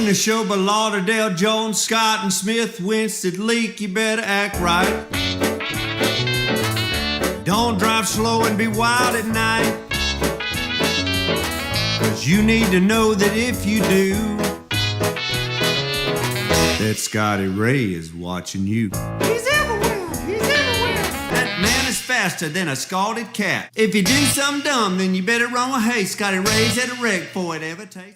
Neshoba, Lauderdale, Jones, Scott, and Smith, Wintsead, Leak, you better act right. Don't drive slow and be wild at night, 'cause you need to know that if you do, that Scotty Ray is watching you. He's everywhere, he's everywhere. That man is faster than a scalded cat. If you do something dumb, then you better run with haste. Scotty Ray's at a wreck before it ever takes place.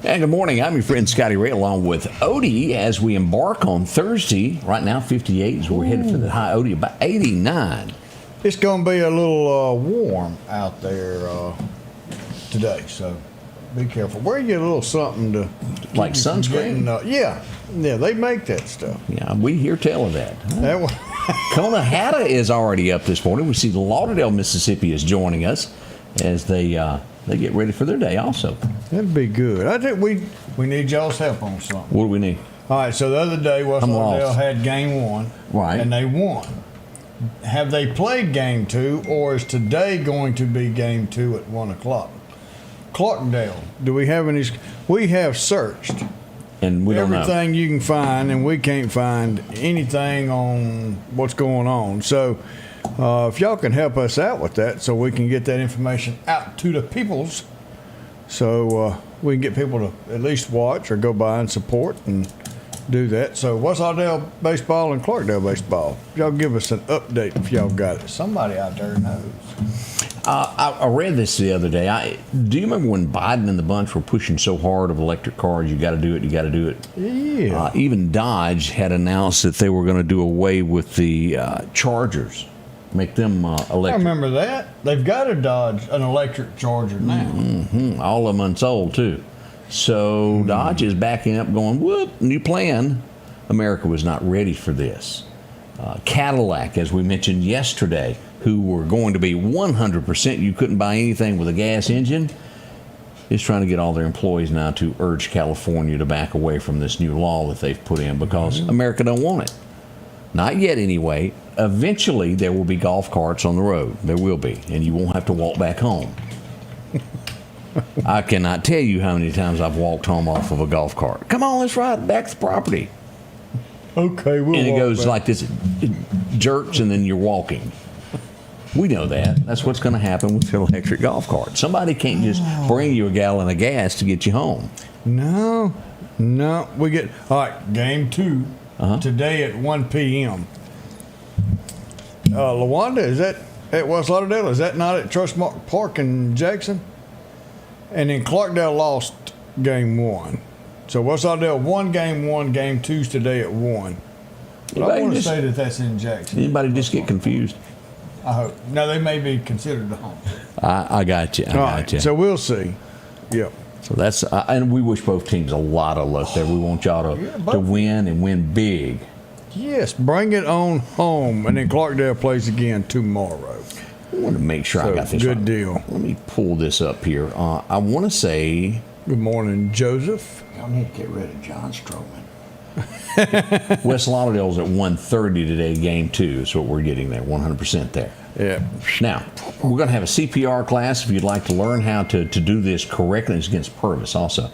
And good morning. I'm your friend Scotty Ray along with Odie as we embark on Thursday. Right now, 58 as we're headed for the high. Odie, about 89. It's going to be a little warm out there today, so be careful. Wear you a little something to... Like sunscreen? Yeah, they make that stuff. Yeah, we hear tell of that. Conehatta is already up this morning. We see Lauderdale, Mississippi is joining us as they get ready for their day also. That'd be good. I think we need y'all's help on something. What do we need? All right, so the other day, West Lauderdale had game 1, right, and they won. Have they played game 2, or is today going to be game 2 at 1 o'clock? Clarkdale, do we have any? We have searched. And we don't know. Everything you can find, and we can't find anything on what's going on. So if y'all can help us out with that so we can get that information out to the peoples, so we can get people to at least watch or go by and support and do that. So West Lauderdale baseball and Clarkdale baseball, y'all give us an update if y'all got it. Somebody out there knows. I read this the other day. Do you remember when Biden and the bunch were pushing so hard of electric cars? You got to do it. You got to do it. Yeah. Even Dodge had announced that they were going to do away with the Chargers, make them electric. I remember that. They've got an electric Charger now. Mm-hmm. All of them unsold too. So Dodge is backing up, going, whoop, new plan. America was not ready for this. Cadillac, as we mentioned yesterday, who were going to be 100%, you couldn't buy anything with a gas engine, is trying to get all their employees now to urge California to back away from this new law that they've put in because America don't want it. Not yet anyway. Eventually, there will be golf carts on the road. There will be, and you won't have to walk back home. I cannot tell you how many times I've walked home off of a golf cart. Come on, let's ride back to the property. Okay, we'll And it walk goes back. like this, it jerks, and then you're walking. We know that. That's what's going to happen with the electric golf cart. Somebody can't just bring you a gallon of gas to get you home. No. We get, all right, game 2 today at 1 p.m. LaWanda, is that at West Lauderdale? Is that not at Trustmark Park in Jackson? And then Clarkdale lost game 1. So West Lauderdale won game 1, game 2's today at 1. But I want to say that that's in Jackson. Anybody just get confused? I hope. No, they may be considered the home. I got you. I got you. So we'll see. Yep. So that's, and we wish both teams a lot of luck there. We want y'all to win and win big. Yes, bring it on home. And then Clarkdale plays again tomorrow. I want to make sure I got this good right. Deal. Let me pull this up here. I want to say... Good morning, Joseph. Y'all need to get rid of John Stroman. West Lauderdale's at 1:30 today, game 2. That's what we're getting there, 100% there. Yeah. Now, we're going to have a CPR class if you'd like to learn how to do this correctly. It's against Purvis also.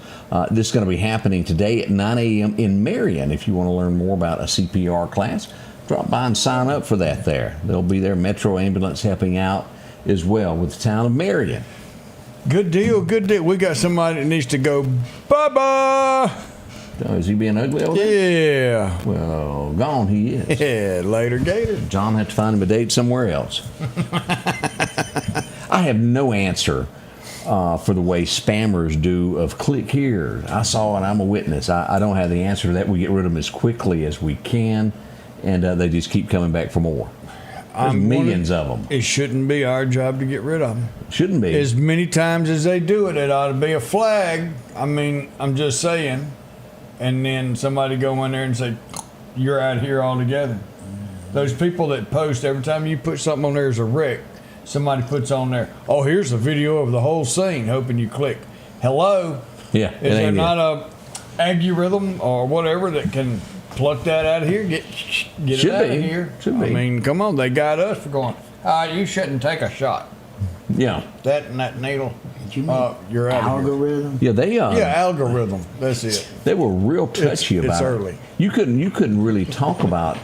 This is going to be happening today at 9 a.m. in Marion. If you want to learn more about a CPR class, drop by and sign up for that there. They'll be there, Metro Ambulance helping out as well with the town of Marion. Good deal, good deal. We got somebody that needs to go bye-bye. Oh, is he being ugly over there? Yeah. Well, gone he is. Yeah, later, Gator. John had to find him a date somewhere else. I have no answer for the way spammers do of click here. I saw it, I'm a witness. I don't have the answer to that. We get rid of them as quickly as we can, and they just keep coming back for more. There's millions of them. It shouldn't be our job to get rid of them. Shouldn't be. As many times as they do it, it ought to be a flag. I mean, I'm just saying. And then somebody go in there and say, you're out here altogether. Those people that post, every time you put something on there as a wreck, somebody puts on there, oh, here's a video of the whole scene, hoping you click. Hello? Yeah. Is there not a algorithm or whatever that can pluck that out of here, get it out of here? Should be. I mean, come on, they got us for going, you shouldn't take a shot. Yeah. That and that needle. Did you mean You're out of here. algorithm? Yeah, they Algorithm. That's it. They were real touchy about it's it. early. You couldn't really talk about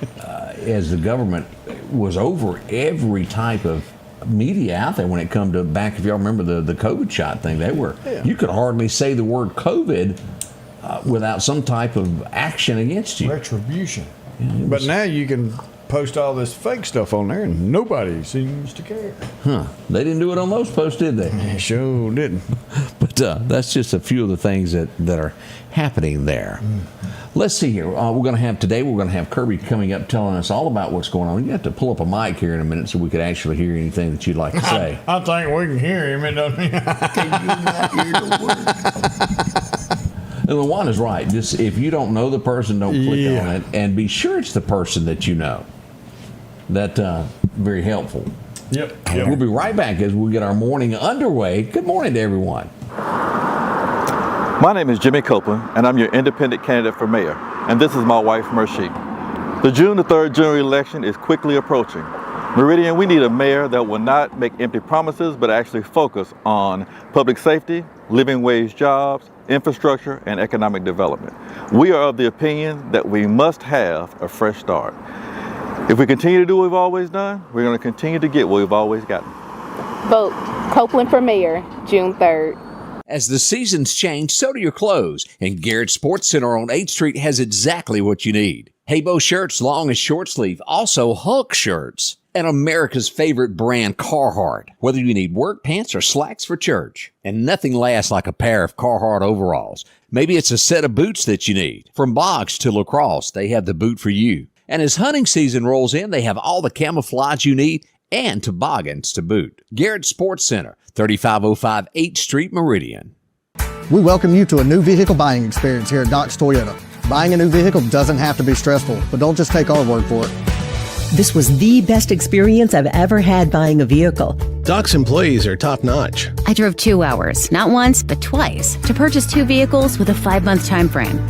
as the government was over every type of media out there when it come to back. If y'all remember the COVID shot thing, you could hardly say the word COVID without some type of action against you. Retribution. But now you can post all this fake stuff on there, and nobody seems to care. Huh? They didn't do it on those posts, did they? They sure didn't. But that's just a few of the things that are happening there. Let's see here. We're going to have Kirby coming up telling us all about what's going on. You have to pull up a mic here in a minute so we could actually hear anything that you'd like to say. I think we can hear him. It doesn't mean Can you not hear the word? And Luana's right. Just if you don't know the person, don't click on it, and be sure it's the person that you know. That very helpful. Yep. We'll be right back as we get our morning underway. Good morning to everyone. My name is Jimmy Copeland, and I'm your independent candidate for mayor. And this is my wife, Mershie. The June the 3rd general election is quickly approaching. Meridian, we need a mayor that will not make empty promises, but actually focus on public safety, living wage jobs, infrastructure, and economic development. We are of the opinion that we must have a fresh start. If we continue to do what we've always done, we're going to continue to get what we've always gotten. Vote Copeland for mayor, June 3rd. As the seasons change, so do your clothes. And Garrett Sports Center on 8th Street has exactly what you need. Haybo shirts, long and short sleeve. Also Hulk shirts. And America's favorite brand, Carhartt. Whether you need work pants or slacks for church. And nothing lasts like a pair of Carhartt overalls. Maybe it's a set of boots that you need. From box to lacrosse, they have the boot for you. And as hunting season rolls in, they have all the camouflage you need and toboggans to boot. Garrett Sports Center, 3505 8th Street, Meridian. We welcome you to a new vehicle buying experience here at Doc's Toyota. Buying a new vehicle doesn't have to be stressful, but don't just take our word for it. This was the best experience I've ever had buying a vehicle. Doc's employees are top-notch. I drove 2 hours, not once, but twice, to purchase 2 vehicles with a 5-month time frame.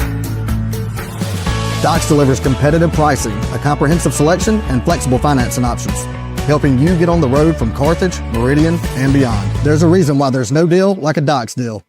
Doc's delivers competitive pricing, a comprehensive selection, and flexible financing options, helping you get on the road from Carthage, Meridian, and beyond. There's a reason why there's no deal like a Doc's deal.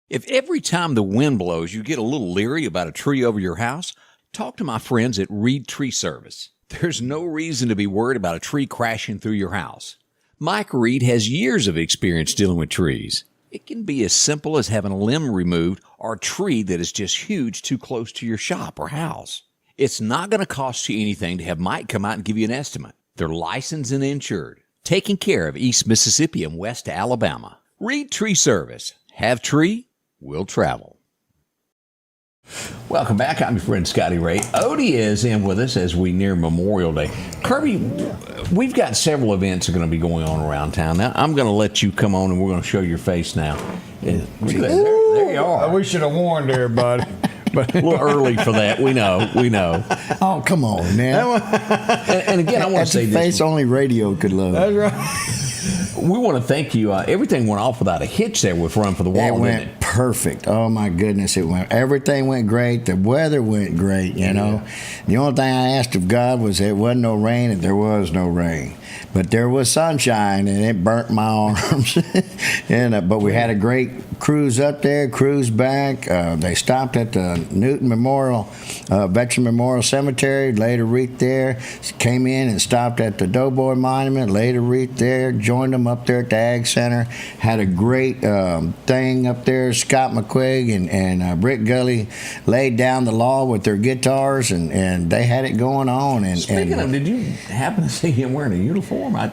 If every time the wind blows you get a little leery about a tree over your house, talk to my friends at Reed Tree Service. There's no reason to be worried about a tree crashing through your house. Mike Reed has years of experience dealing with trees. It can be as simple as having a limb removed or a tree that is just huge too close to your shop or house. It's not going to cost you anything to have Mike come out and give you an estimate. They're licensed and insured, taking care of East Mississippi and West Alabama. Reed Tree Service. Have tree, will travel. Welcome back. I'm your friend Scotty Ray. Odie is in with us as we near Memorial Day. Kirby, we've got several events that are going to be going on around town. Now, I'm going to let you come on and we're going to show your face now. Look at that. There you are. We should have warned everybody. But a little early for that. We know. Oh, come on, man. And again, I want to say this. Face only radio could love. That's right. We want to thank you. Everything went off without a hitch there with Run for the Wall. It went perfect. Oh my goodness, everything went great. The weather went great, you know. The only thing I asked of God was there wasn't no rain, and there was no rain. But there was sunshine, and it burnt my arms. But we had a great cruise up there, cruise back. They stopped at the Newton Memorial, Veteran Memorial Cemetery, laid a wreath there. Came in and stopped at the Doughboy Monument, laid a wreath there. Joined them up there at the Ag Center. Had a great thing up there. Scott McQuigg and Britt Gully laid down the law with their guitars, and they had it going on. And speaking of, did you happen to see him wearing a uniform? I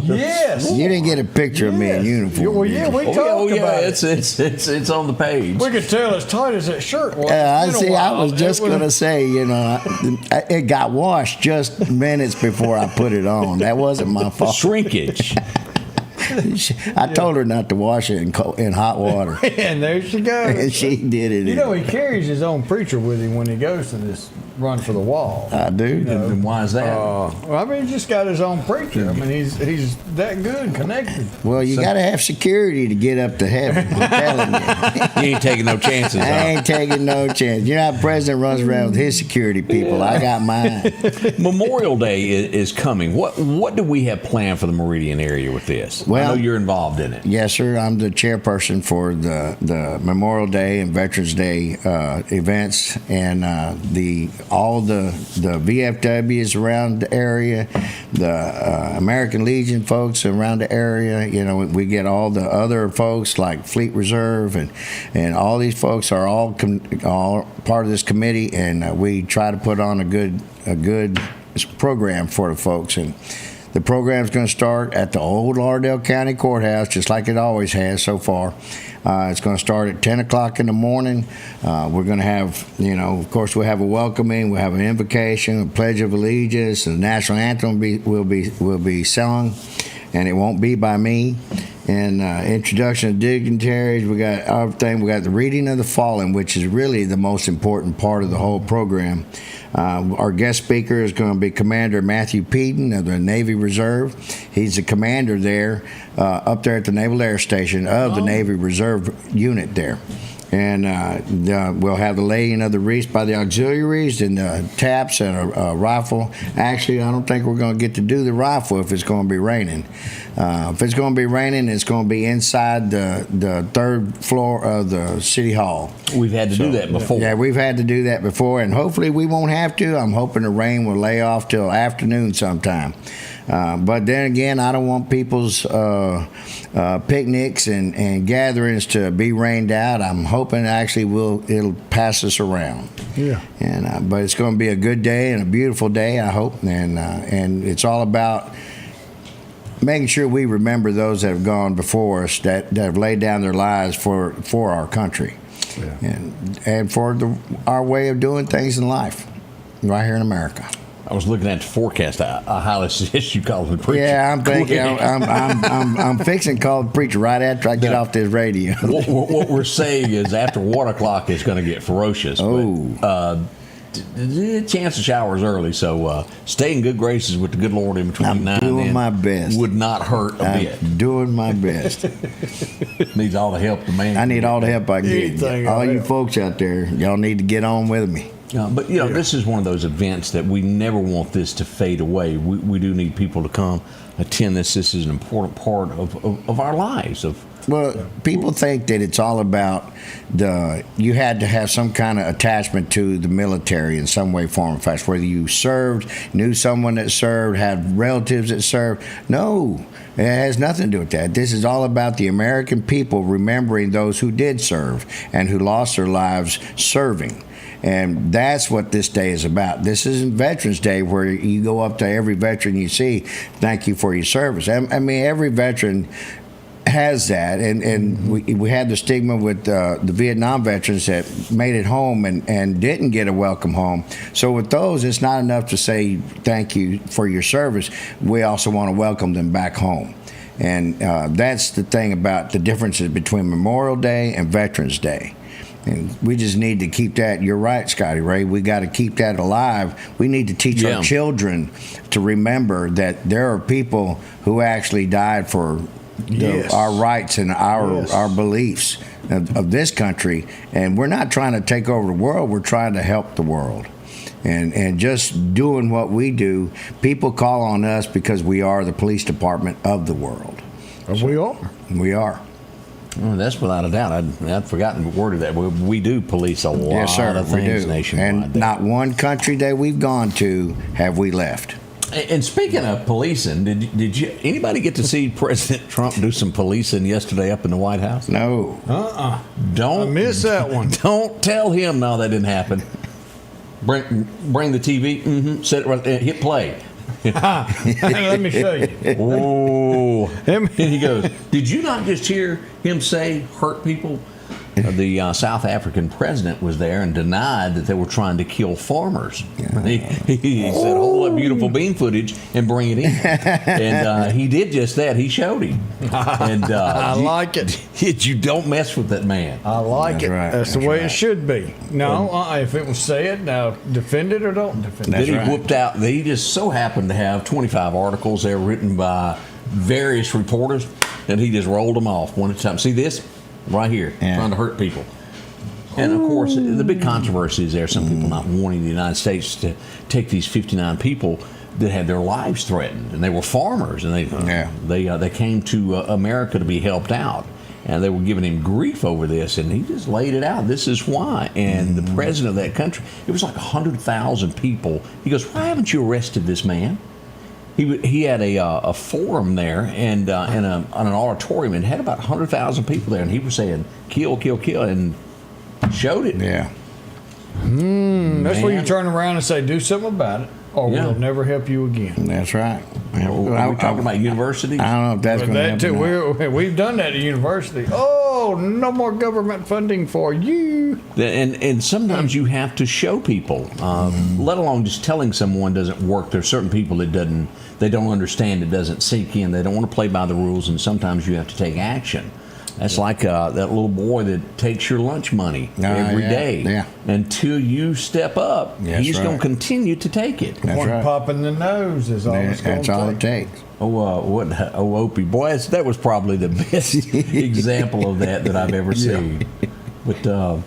yes. You didn't get a picture of me in uniform. Well, yeah, we talked about it. It's on the page. We could tell as tight as that shirt was. I was just going to say, it got washed just minutes before I put it on. That wasn't my fault. Shrinkage. I told her not to wash it in hot water. And there she goes. And she did it. He carries his own preacher with him when he goes to this run for the wall. I do. And why is that? Well, I mean, he's just got his own preacher. I mean, he's that good connected. Well, you got to have security to get up to heaven. I'm telling you. You ain't taking no chances. I ain't taking no chance. You know how the president runs around with his security people. I got mine. Memorial Day is coming. What do we have planned for the Meridian area with this? Well, I know you're involved in it. Yes, sir. I'm the chairperson for the Memorial Day and Veterans Day events, and all the VFWs around the area, the American Legion folks around the area. You know, we get all the other folks like Fleet Reserve, and all these folks are all part of this committee, and we try to put on a good program for the folks. And the program's going to start at the old Lauderdale County Courthouse, just like it always has so far. It's going to start at 10 o'clock in the morning. We're going to have, of course, we'll have a welcoming, we'll have an invocation, a pledge of allegiance, and the national anthem will be sung, and it won't be by me. And introduction of dignitaries, we got everything. We got the reading of the fallen, which is really the most important part of the whole program. Our guest speaker is going to be Commander Matthew Wintsead of the Navy Reserve. He's the commander there, up there at the Naval Air Station of the Navy Reserve unit there. And we'll have the laying of the wreaths by the auxiliaries and taps and a rifle. Actually, I don't think we're going to get to do the rifle if it's going to be raining. If it's going to be raining, it's going to be inside the third floor of the City Hall. We've had to do that before. Yeah, we've had to do that before, and hopefully we won't have to. I'm hoping the rain will lay off till afternoon sometime. But then again, I don't want people's picnics and gatherings to be rained out. I'm hoping actually it'll pass us around. Yeah. And but it's going to be a good day and a beautiful day, I hope. And it's all about making sure we remember those that have gone before us, that have laid down their lives for our country, and for our way of doing things in life, right here in America. I was looking at the forecast. I highly suggest you call the preacher. Yeah, I'm thinking I'm fixing to call the preacher right after I get off this radio. What we're saying is after 1 o'clock it's going to get ferocious. Oh. But, chance of showers early, so stay in good graces with the good Lord in between now and then. I'm doing my best. Would not hurt a bit. I'm doing my best. Needs all the help the man. I need all the help I can get. All you folks out there, y'all need to get on with me. But this is one of those events that we never want this to fade away. We do need people to come attend this. This is an important part of our lives. Well, people think that it's all about you had to have some kind of attachment to the military in some way, form, or fashion. Whether you served, knew someone that served, had relatives that served. No, it has nothing to do with that. This is all about the American people remembering those who did serve and who lost their lives serving. And that's what this day is about. This isn't Veterans Day where you go up to every veteran you see, thank you for your service. I mean, every veteran has that, and we had the stigma with the Vietnam veterans that made it home and didn't get a welcome home. So with those, it's not enough to say thank you for your service. We also want to welcome them back home. And that's the thing about the differences between Memorial Day and Veterans Day. And we just need to keep that. You're right, Scotty Ray. We got to keep that alive. We need to teach our children to remember that there are people who actually died for our rights and our beliefs of this country. And we're not trying to take over the world. We're trying to help the world. And just doing what we do, people call on us because we are the police department of the world. We are. We are. Well, that's without a doubt. I'd forgotten the word of that. We do police a lot of things nationwide. And not one country that we've gone to have we left. And speaking of policing, did you anybody get to see President Trump do some policing yesterday up in the White House? No. Don't I missed that one. Don't tell him no, that didn't happen. Bring the TV. Mm-hmm. Set it right there. Hit play. Let me show you. Oh, and he goes, did you not just hear him say hurt people? the South African president was there and denied that they were trying to kill farmers. Yeah. He said, hold that beautiful bean footage and bring it in. And he did just that. He showed him. And I like it. You don't mess with that man. I like it. Right. That's the way it should be. No, if it was said, now defend it or don't defend it. Then he whooped out. He just so happened to have 25 articles there written by various reporters, and he just rolled them off one at a time. See this? Right here, trying to hurt people. And of course, the big controversy is there. Some people not wanting the United States to take these 59 people that had their lives threatened, and they were farmers, and they came to America to be helped out, and they were giving him grief over this, and he just laid it out. This is why. And the president of that country, it was like 100,000 people. He goes, "Why haven't you arrested this man?" He had a forum there and on an auditorium and had about 100,000 people there, and he was saying kill, kill, kill, and showed it. Yeah. That's where you turn around and say do something about it, or we'll never help you again. That's right. Are we talking about universities? I don't know if that's going to happen. We've done that at university. Oh, no more government funding for you. And sometimes you have to show people, let alone just telling someone doesn't work. There's certain people that they don't understand, it doesn't sink in. They don't want to play by the rules, and sometimes you have to take action. That's like that little boy that takes your lunch money every day. Yeah. Until you step up, he's going to continue to take it. One pop in the nose is all it's going to take. That's all it takes. Opie, boy, that was probably the best example of that I've ever seen. But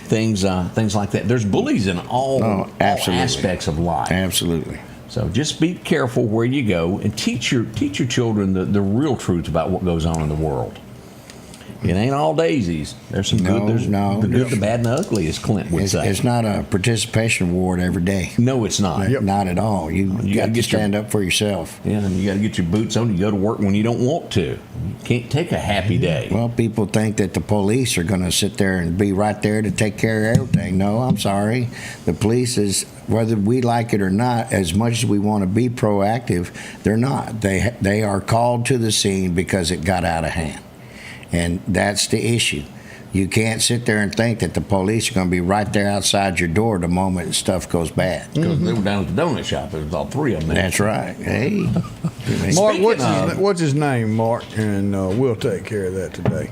things like that. There's bullies in all aspects of life. Absolutely. So just be careful where you go and teach your children the real truth about what goes on in the world. It ain't all daisies. There's some good. There's the good, the bad, and the ugly, as Clint would say. It's not a participation award every day. No, it's not. Not at all. You got to stand up for yourself. Yeah, and you got to get your boots on. You go to work when you don't want to. You can't take a happy day. Well, people think that the police are going to sit there and be right there to take care of everything. No, I'm sorry. The police is, whether we like it or not, as much as we want to be proactive, they're not. They are called to the scene because it got out of hand. And that's the issue. You can't sit there and think that the police are going to be right there outside your door the moment stuff goes bad. Because they were down at the donut shop. There was all three of them there. That's right. Hey. Mark, what's his name, Mark? And we'll take care of that today.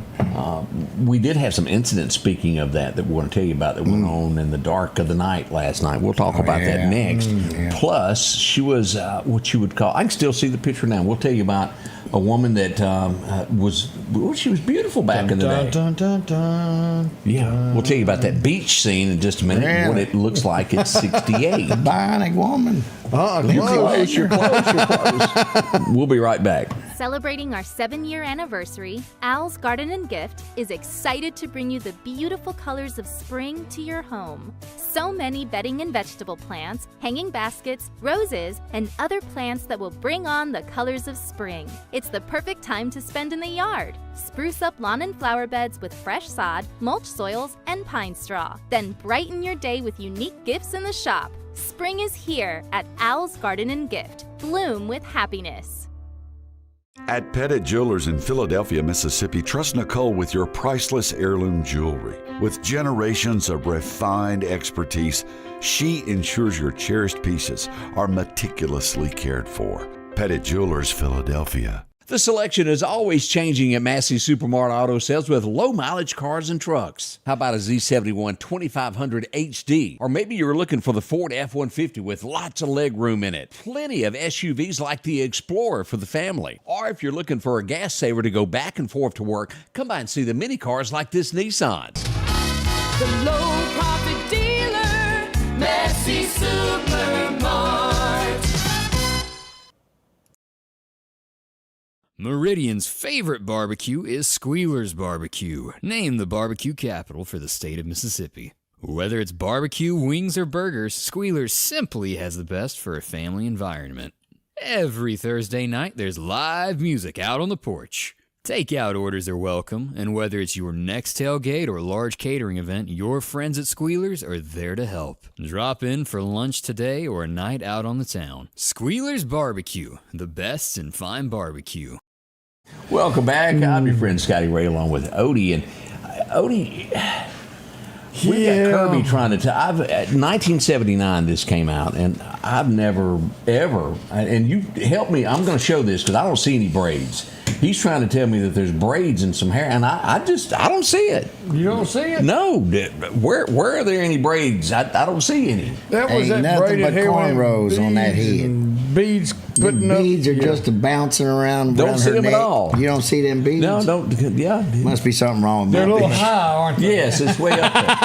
We did have some incidents, speaking of that we want to tell you about that went on in the dark of the night last night. We'll talk about that next. Plus, she was what you would call, I can still see the picture now. We'll tell you about a woman that she was beautiful back in the day. Yeah, we'll tell you about that beach scene in just a minute, what it looks like at 68. The bionic woman. You're close. We'll be right back. Celebrating our 7-year anniversary, Al's Garden and Gift is excited to bring you the beautiful colors of spring to your home. So many bedding and vegetable plants, hanging baskets, roses, and other plants that will bring on the colors of spring. It's the perfect time to spend in the yard. Spruce up lawn and flower beds with fresh sod, mulch soils, and pine straw. Then brighten your day with unique gifts in the shop. Spring is here at Al's Garden and Gift. Bloom with happiness. At Pettit Jewelers in Philadelphia, Mississippi, trust Nicole with your priceless heirloom jewelry. With generations of refined expertise, she ensures your cherished pieces are meticulously cared for. Pettit Jewelers, Philadelphia. The selection is always changing at Massey Supermart Auto Sales with low-mileage cars and trucks. How about a Z71 2500 HD? Or maybe you're looking for the Ford F-150 with lots of leg room in it. Plenty of SUVs like the Explorer for the family. Or if you're looking for a gas saver to go back and forth to work, come by and see the mini cars like this Nissan. The low-profit dealer, Massey Supermart. Meridian's favorite barbecue is Squealer's Barbecue, named the barbecue capital for the state of Mississippi. Whether it's barbecue, wings, or burgers, Squealer's simply has the best for a family environment. Every Thursday night, there's live music out on the porch. Takeout orders are welcome, and whether it's your next tailgate or large catering event, your friends at Squealer's are there to help. Drop in for lunch today or a night out on the town. Squealer's Barbecue, the best in fine barbecue. Welcome back. I'm your friend Scotty Ray along with Odie, and Odie, we got Kirby trying to tell. 1979 this came out, and I've never, ever, and you help me, I'm going to show this because I don't see any braids. He's trying to tell me that there's braids and some hair, and I don't see it. You don't see it? No. Where are there any braids? I don't see any. That was Ain't that nothing braided but hair with cornrows on that head. Beads The putting up. beads are just bouncing around. Don't around see her them neck. at all. You don't see them beads? No, don't. Yeah. Must be something wrong with They're a my little beads. high, aren't they? Yes, it's way up there.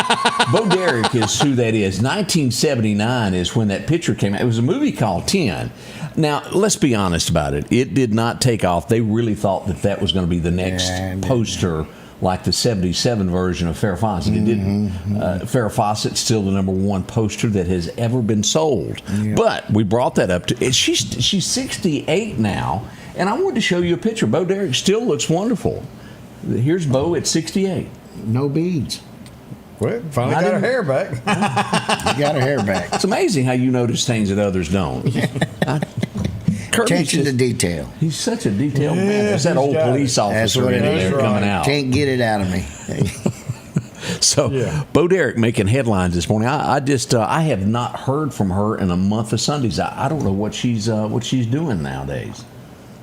Bo Derek is who that is. 1979 is when that picture came out. It was a movie called 10. Now, let's be honest about it. It did not take off. They really thought that was going to be the next poster, like the 77 version of Farrah Fawcett. It didn't. Farrah Fawcett's still the #1 poster that has ever been sold. Yep. But we brought that up to. She's 68 now, and I wanted to show you a picture. Bo Derek still looks wonderful. Here's Bo at 68. No beads. Well, finally got her hair back. You got her hair back. It's amazing how you notice things that others don't. Attention to detail. He's such a detailed man. It's that old police officer That's what in it is. there coming out. Can't get it out of me. So, Bo Derek making headlines this morning. I have not heard from her in a month of Sundays. I don't know what she's doing nowadays.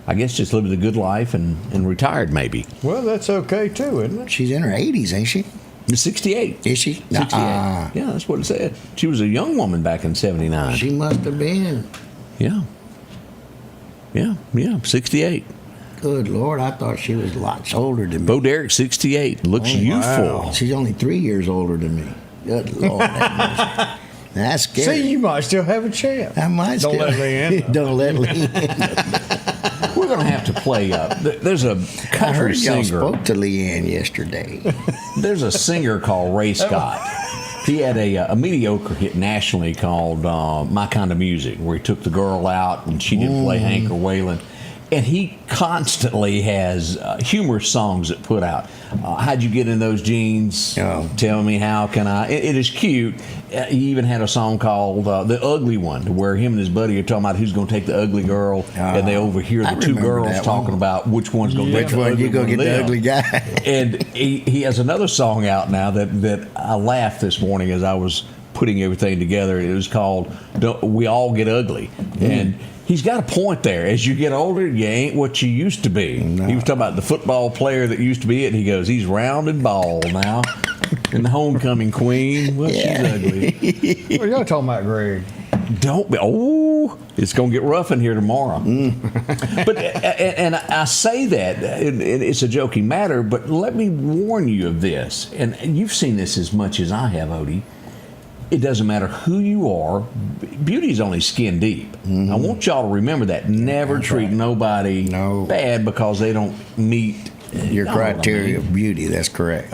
I guess just living a good life and retired maybe. Well, that's okay too, isn't it? She's in her 80s, ain't she? 68. Is she? 68. Yeah, that's what it said. She was a young woman back in 79. She must have been. Yeah. Yeah, 68. Good Lord, I thought she was lots older than me. Bo Derek, 68. Looks youthful. Wow. She's only 3 years older than me. Good Lord. That's scary. See, you might still have a chance. I might Don't still. let Leanne. Don't let Leanne. We're going to have to play up. There's a I country heard y'all singer. spoke to Leanne yesterday. There's a singer called Ray Scott. He had a mediocre hit nationally called My Kind of Music, where he took the girl out and she didn't play Hank or Waylon. And he constantly has humorous songs that put out. How'd you get in those jeans? Oh. Tell me how can I? It is cute. He even had a song called The Ugly One, where him and his buddy are talking about who's going to take the ugly girl, and they overhear I the two remember girls that talking one. about which one's going to Which take the one ugly you go one get to the them. ugly guy? And he has another song out now that I laughed this morning as I was putting everything together. It was called We All Get Ugly. And he's got a point there. As you get older, you ain't what you used to be. No. He was talking about the football player that used to be it. And he goes, he's round and bald now. And the homecoming queen, well, she's ugly. Well, y'all talking about Greg. Don't be. Oh, it's going to get rough in here tomorrow. But and I say that, and it's a joking matter, but let me warn you of this. And you've seen this as much as I have, Odie. It doesn't matter who you are. Beauty's only skin deep. I want y'all to remember that. Never treat nobody bad because they don't meet your criteria of beauty. That's correct.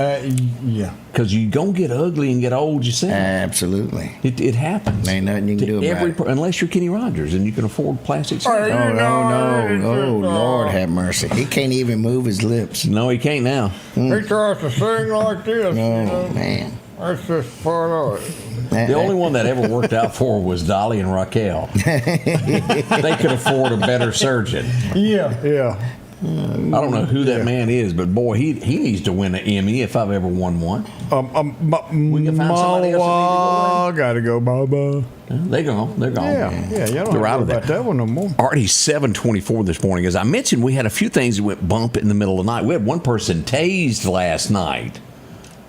Yeah. Because you're going to get ugly and get old yourself. Absolutely. It happens. Ain't nothing you can do about it. Unless you're Kenny Rogers and you can afford plastic surgery. Oh, Lord have mercy. He can't even move his lips. No, he can't now. He tries to sing like this. Oh, you know? man. That's just part of it. The only one that ever worked out for was Dolly and Raquel. They could afford a better surgeon. Yeah. I don't know who that man is, but boy, he needs to win an Emmy if I've ever won one. We can find somebody else got to go, Baba. They're gone. They're gone. Yeah, y'all don't They're have out to of worry about that one no more. Already 7:24 this morning. As I mentioned, we had a few things that went bump in the middle of the night. We had one person tased last night.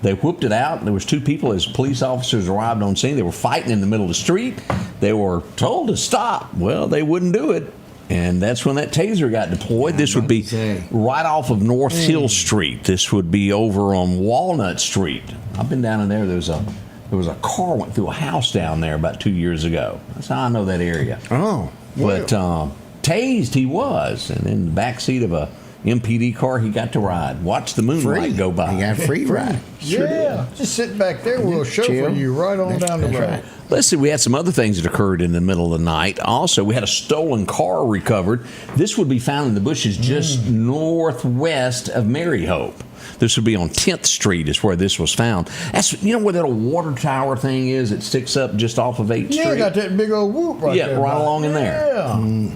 They whooped it out. There was two people as police officers arrived on scene. They were fighting in the middle of the street. They were told to stop. Well, they wouldn't do it. And that's when that taser got deployed. This would be right off of North Hill Street. This would be over on Walnut Street. I've been down in there. There was a car went through a house down there about 2 years ago. That's how I know that area. Oh. But tased he was. And in the back seat of a MPD car, he got to ride. Watch the moonlight go by. He got free ride. Just sit back there. We'll chauffeur you right on down the road. Right. Let's see, we had some other things that occurred in the middle of the night. Also, we had a stolen car recovered. This would be found in the bushes just northwest of Maryhope. This would be on 10th Street is where this was found. That's, you know where that old water tower thing is? It sticks up just off of 8th Street? Yeah, got that big old whoop right there. Yeah, right along in there. Yeah.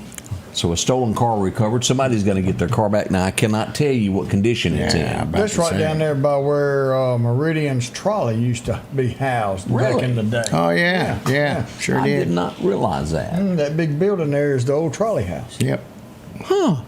So a stolen car recovered. Somebody's going to get their car back. Now, I cannot tell you what condition it's in. That's right down there by where Meridian's trolley used to be housed back in the day. Oh, yeah. Sure I did. did not realize that. That big building there is the old trolley house. Yep. Huh.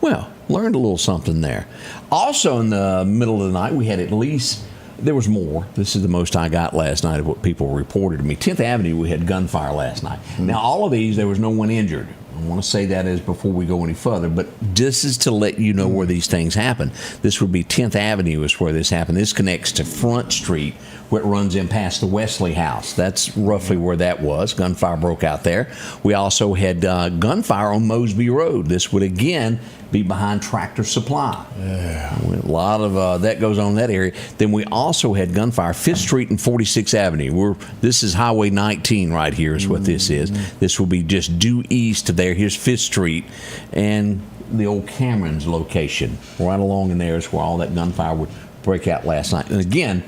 Well, learned a little something there. Also, in the middle of the night, we had at least, there was more. This is the most I got last night of what people reported to me. 10th Avenue, we had gunfire last night. Now, all of these, there was no one injured. I want to say that as before we go any further, but this is to let you know where these things happen. This would be 10th Avenue is where this happened. This connects to Front Street, where it runs in past the Wesley House. That's roughly where that was. Gunfire broke out there. We also had gunfire on Mosby Road. This would again be behind Tractor Supply. Yeah. A lot of that goes on in that area. Then we also had gunfire 5th Street and 46th Avenue. This is Highway 19 right here is what this is. This will be just due east of there. Here's 5th Street and the old Cameron's location. Right along in there is where all that gunfire would break out last night. And again,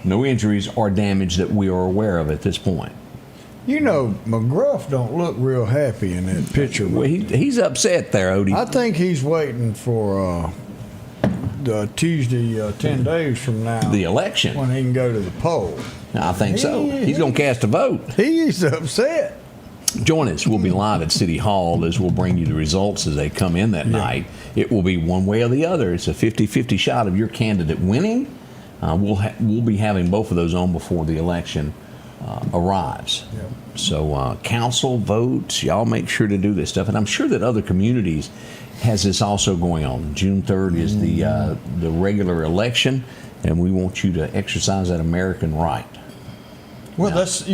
no injuries or damage that we are aware of at this point. You know, McGruff don't look real happy in that picture. Well, he's upset there, Odie. I think he's waiting for the Tuesday, 10 days from now. The election. When he can go to the poll. I think so. He's going to cast a vote. He's upset. Join us. We'll be live at City Hall as we'll bring you the results as they come in that night. It will be one way or the other. It's a 50-50 shot of your candidate winning. We'll be having both of those on before the election arrives. Yep. So council votes, y'all make sure to do this stuff. And I'm sure that other communities has this also going on. June 3rd is the regular election, and we want you to exercise that American right. Well, that's,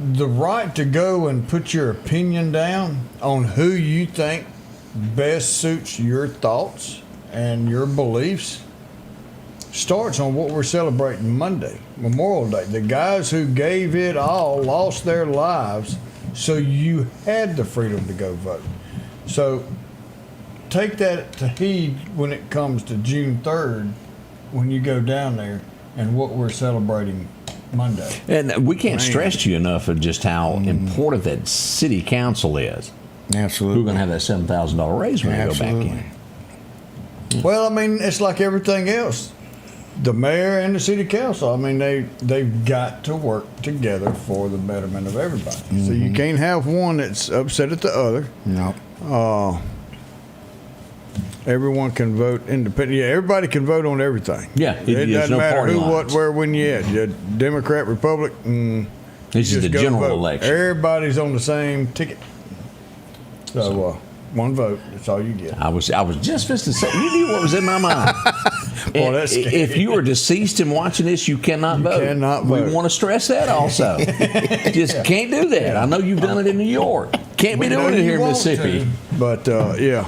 the right to go and put your opinion down on who you think best suits your thoughts and your beliefs starts on what we're celebrating Monday, Memorial Day. The guys who gave it all lost their lives, so you had the freedom to go vote. So take that to heed when it comes to June 3rd, when you go down there and what we're celebrating Monday. And we can't stress to you enough of just how important that city council is. Absolutely. We're going to have that $7,000 raise when we go back in. Well, I mean, it's like everything else. The mayor and the city council, I mean, they've got to work together for the betterment of everybody. So you can't have one that's upset at the other. No. Everyone can vote independent. Yeah, everybody can vote on everything. Yeah, it doesn't matter party who, lines. what, where, when you at. You're Democrat, Republic. This is the general election. Everybody's on the same ticket. So one vote. That's all you get. I was just supposed to say, you knew what was in my mind. Boy, that's scary. If you are deceased and watching this, you cannot vote. Cannot vote. We want to stress that also. Just can't do that. I know you've done it in New York. Can't be doing it here in Mississippi. But yeah.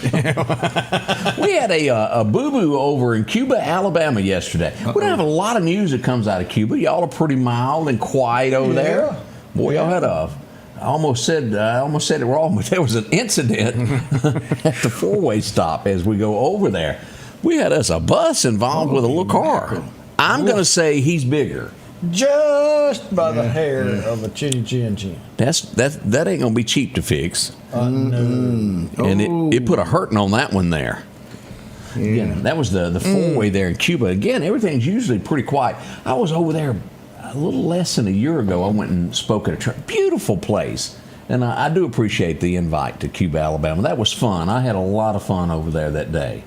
We had a boo-boo over in Cuba, Alabama yesterday. We don't have a lot of news that comes out of Cuba. Y'all are pretty mild and quiet over there. Boy, y'all had I almost said it wrong, but there was an incident at the four-way stop as we go over there. We had a bus involved with a little car. I'm going to say he's bigger. Just by the hair of a chinny chin chin. That ain't gonna be cheap to fix. No. And it put a hurting on that one there. Yeah. Again, that was the four-way there in Cuba. Again, everything's usually pretty quiet. I was over there a little less than a year ago. I went and spoke at a church. Beautiful place. And I do appreciate the invite to Cuba, Alabama. That was fun. I had a lot of fun over there that day.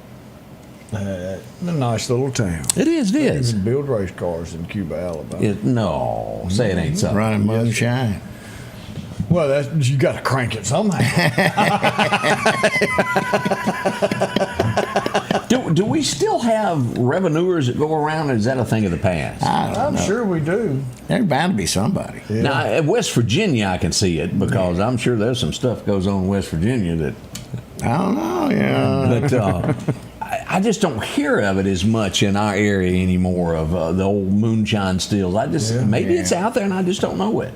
A nice little town. It is. It is. They even build race cars in Cuba, Alabama. No, say it ain't so. Running moonshine. Well, you got to crank it somehow. Do we still have revenuers that go around, or is that a thing of the past? I'm sure we do. There's bound to be somebody. Yeah. Now, at West Virginia, I can see it because I'm sure there's some stuff goes on in West Virginia that I don't know. Yeah, but I just don't hear of it as much in our area anymore. Of the old moonshine stills. Maybe it's out there and I just don't know it.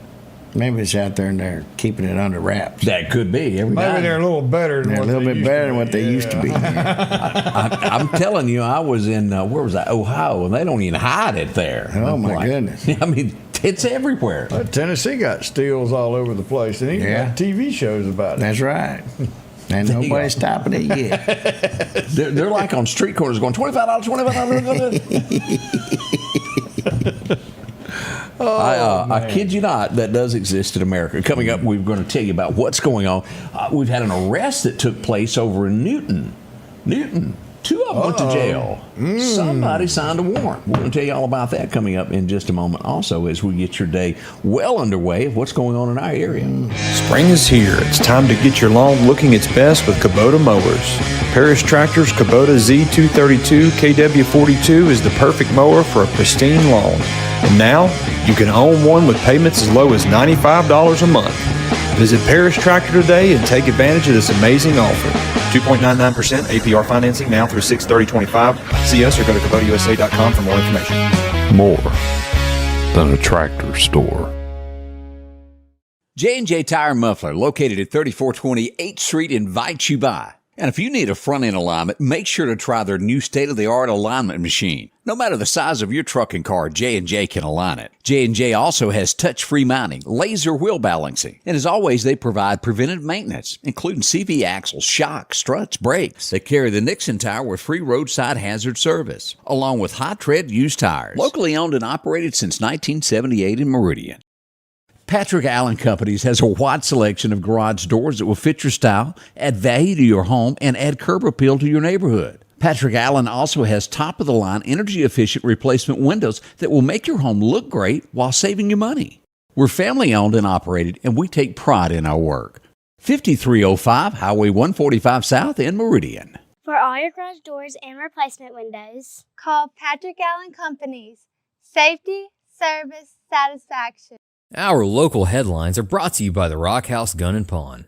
Maybe it's out there and they're keeping it under wraps. That could be. Maybe they're a little better than they're what a little they bit used better to than be. what they used to be. I'm telling you, I was in where was I? Ohio, and they don't even hide it there. Oh my goodness! I mean, It's everywhere. Tennessee got steals all over the place, and even got TV shows about it. That's right. And nobody's stopping it yet. They're like on street corners going, $25, $25. I kid you not, that does exist in America. Coming up, we're going to tell you about what's going on. We've had an arrest that took place over in Newton. 2 of them went to jail. Somebody signed a warrant. We're going to tell you all about that coming up in just a moment. Also, as we get your day well underway of what's going on in our area. Spring is here. It's time to get your lawn looking its best with Kubota mowers. Parish Tractor's Kubota Z232 KW42 is the perfect mower for a pristine lawn. And now, you can own one with payments as low as $95 a month. Visit Parish Tractor today and take advantage of this amazing offer. 2.99% APR financing now through 6/30/25. See us or go to KubotaUSA.com for more information. More than a tractor store. J&J Tire and Muffler, located at 3420 8th Street, invites you by. And if you need a front-end alignment, make sure to try their new state-of-the-art alignment machine. No matter the size of your truck and car, J&J can align it. J&J also has touch-free mounting, laser wheel balancing, and as always, they provide preventive maintenance, including CV axles, shocks, struts, brakes. They carry the Nixon tire with free roadside hazard service, along with high-tread used tires. Locally owned and operated since 1978 in Meridian. Patrick Allen Companies has a wide selection of garage doors that will fit your style, add value to your home, and add curb appeal to your neighborhood. Patrick Allen also has top-of-the-line, energy-efficient replacement windows that will make your home look great while saving you money. We're family-owned and operated, and we take pride in our work. 5305 Highway 145 South in Meridian. For all your garage doors and replacement windows, call Patrick Allen Companies. Safety, service, satisfaction. Our local headlines are brought to you by the Rock House Gun and Pawn.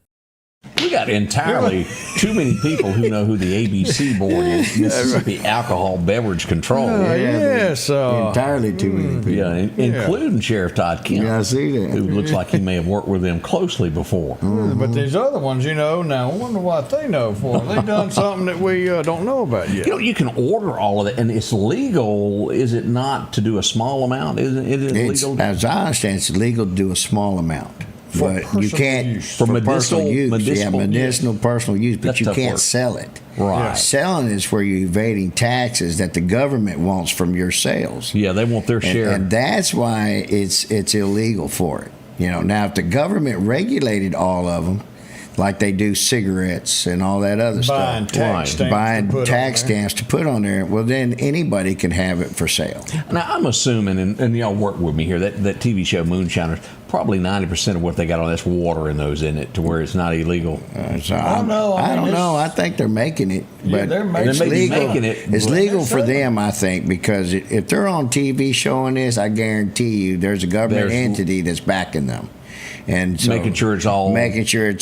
We got entirely too many people who know who the ABC board is, Mississippi Alcohol Beverage Control. Entirely too many people. Yeah, including Sheriff Todd Kemp. Yeah, I see that. Who looks like he may have worked with them closely before. But these other ones, now I wonder what they know for. They've done something that we don't know about yet. You can order all of that, and it's legal, is it not, to do a small amount? Is it legal? As I understand, it's legal to do a small amount. But you can't for personal use. medicinal Personal use, but you can't sell it. Right. Selling is where you're evading taxes that the government wants from your sales. Yeah, they want their share. And that's why it's illegal for it. Now if the government regulated all of them, like they do cigarettes and all that other buying stuff. Buying tax stamps to put on there. Well, then anybody can have it for sale. Now, I'm assuming, and y'all work with me here, that TV show Moonshiners, probably 90% of what they got on that's water in those in it to where it's not illegal. I don't know. I think they're making it. But it's legal. Making it. It's legal for them, I think, because if they're on TV showing this, I guarantee you there's a government entity that's backing them. And so making sure it's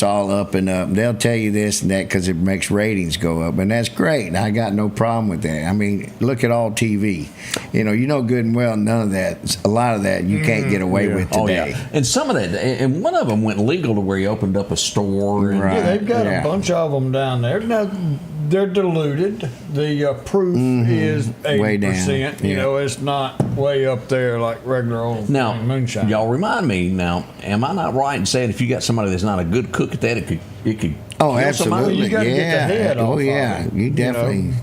all up and up. They'll tell you this and that because it makes ratings go up, and that's great. I got no problem with that. I mean, look at all TV. You know good and well none of that. A lot of that you can't get away with today. Oh, yeah. And some of that, and one of them went legal to where he opened up a store. And, yeah, they've got a bunch of them down there. Now, they're diluted. The proof is 80%. You know, it's not way up there like regular old moonshine. Y'all remind me now, am I not right in saying if you got somebody that's not a good cook at that, it could Oh, absolutely. You got to get the head off. Oh, yeah. You definitely.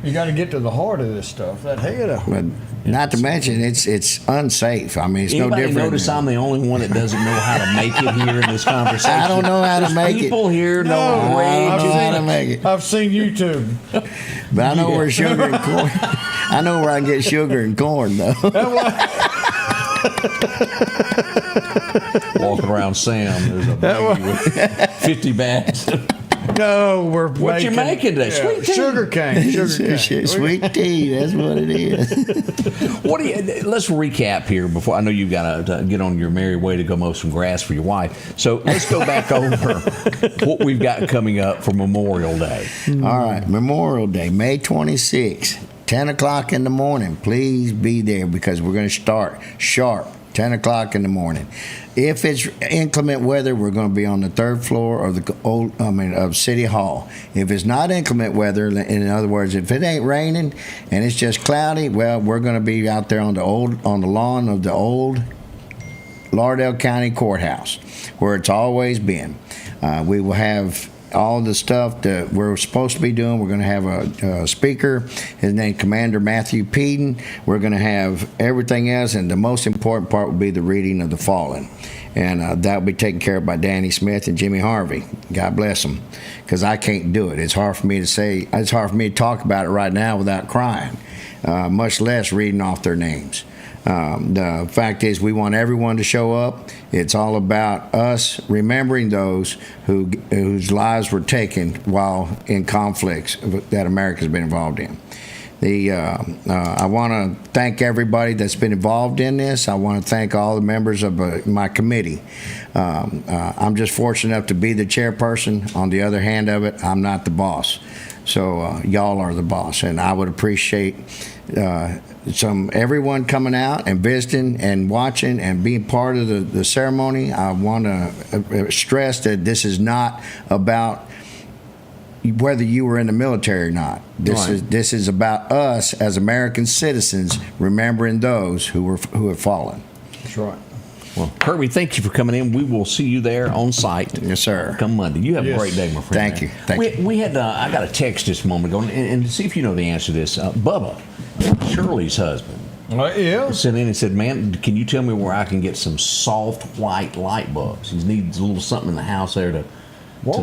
You got to get to the heart of this stuff. That head. But not to mention, it's unsafe. I mean, it's no different. Notice I'm the only one that doesn't know how to make it here in this conversation. I don't know how to make it. People here know way I don't know how to make it. I've seen YouTube. But I know where sugar and corn. I know where I can get sugar and corn, though. Walking around Sam, there's a bag with 50 bags. No, what you making today? Sweet tea. Sugar cane. Sweet tea. That's what it is. Let's recap here before I know you've got to get on your merry way to go mow some grass for your wife. So let's go back over what we've got coming up for Memorial Day. All right, Memorial Day, May 26th, 10 o'clock in the morning. Please be there because we're going to start sharp. 10 o'clock in the morning. If it's inclement weather, we're going to be on the third floor of of City Hall. If it's not inclement weather, in other words, if it ain't raining and it's just cloudy, well, we're going to be out there on the lawn of the old Lauderdale County Courthouse, where it's always been. We will have all the stuff that we're supposed to be doing. We're going to have a speaker. His name Commander Matthew Wintsead. We're going to have everything else, and the most important part will be the reading of the fallen. And that will be taken care of by Danny Smith and Jimmy Harvey. God bless them, because I can't do it. It's hard for me to say. It's hard for me to talk about it right now without crying, much less reading off their names. The fact is, we want everyone to show up. It's all about us remembering those whose lives were taken while in conflicts that America's been involved in. I want to thank everybody that's been involved in this. I want to thank all the members of my committee. I'm just fortunate enough to be the chairperson. On the other hand of it, I'm not the boss. So y'all are the boss, and I would appreciate everyone coming out and visiting and watching and being part of the ceremony. I want to stress that this is not about whether you were in the military or not. This is about us as American citizens remembering those who have fallen. That's right. Well, Kirby, thank you for coming in. We will see you there on site. Yes, sir. Come Monday. You have a great day, my friend. Thank you. Thank you. We had I got a text just a moment ago, and see if you know the answer to this. Bubba, Shirley's husband, sent in and said, "Man, can you tell me where I can get some soft white light bulbs? He needs a little something in the house there to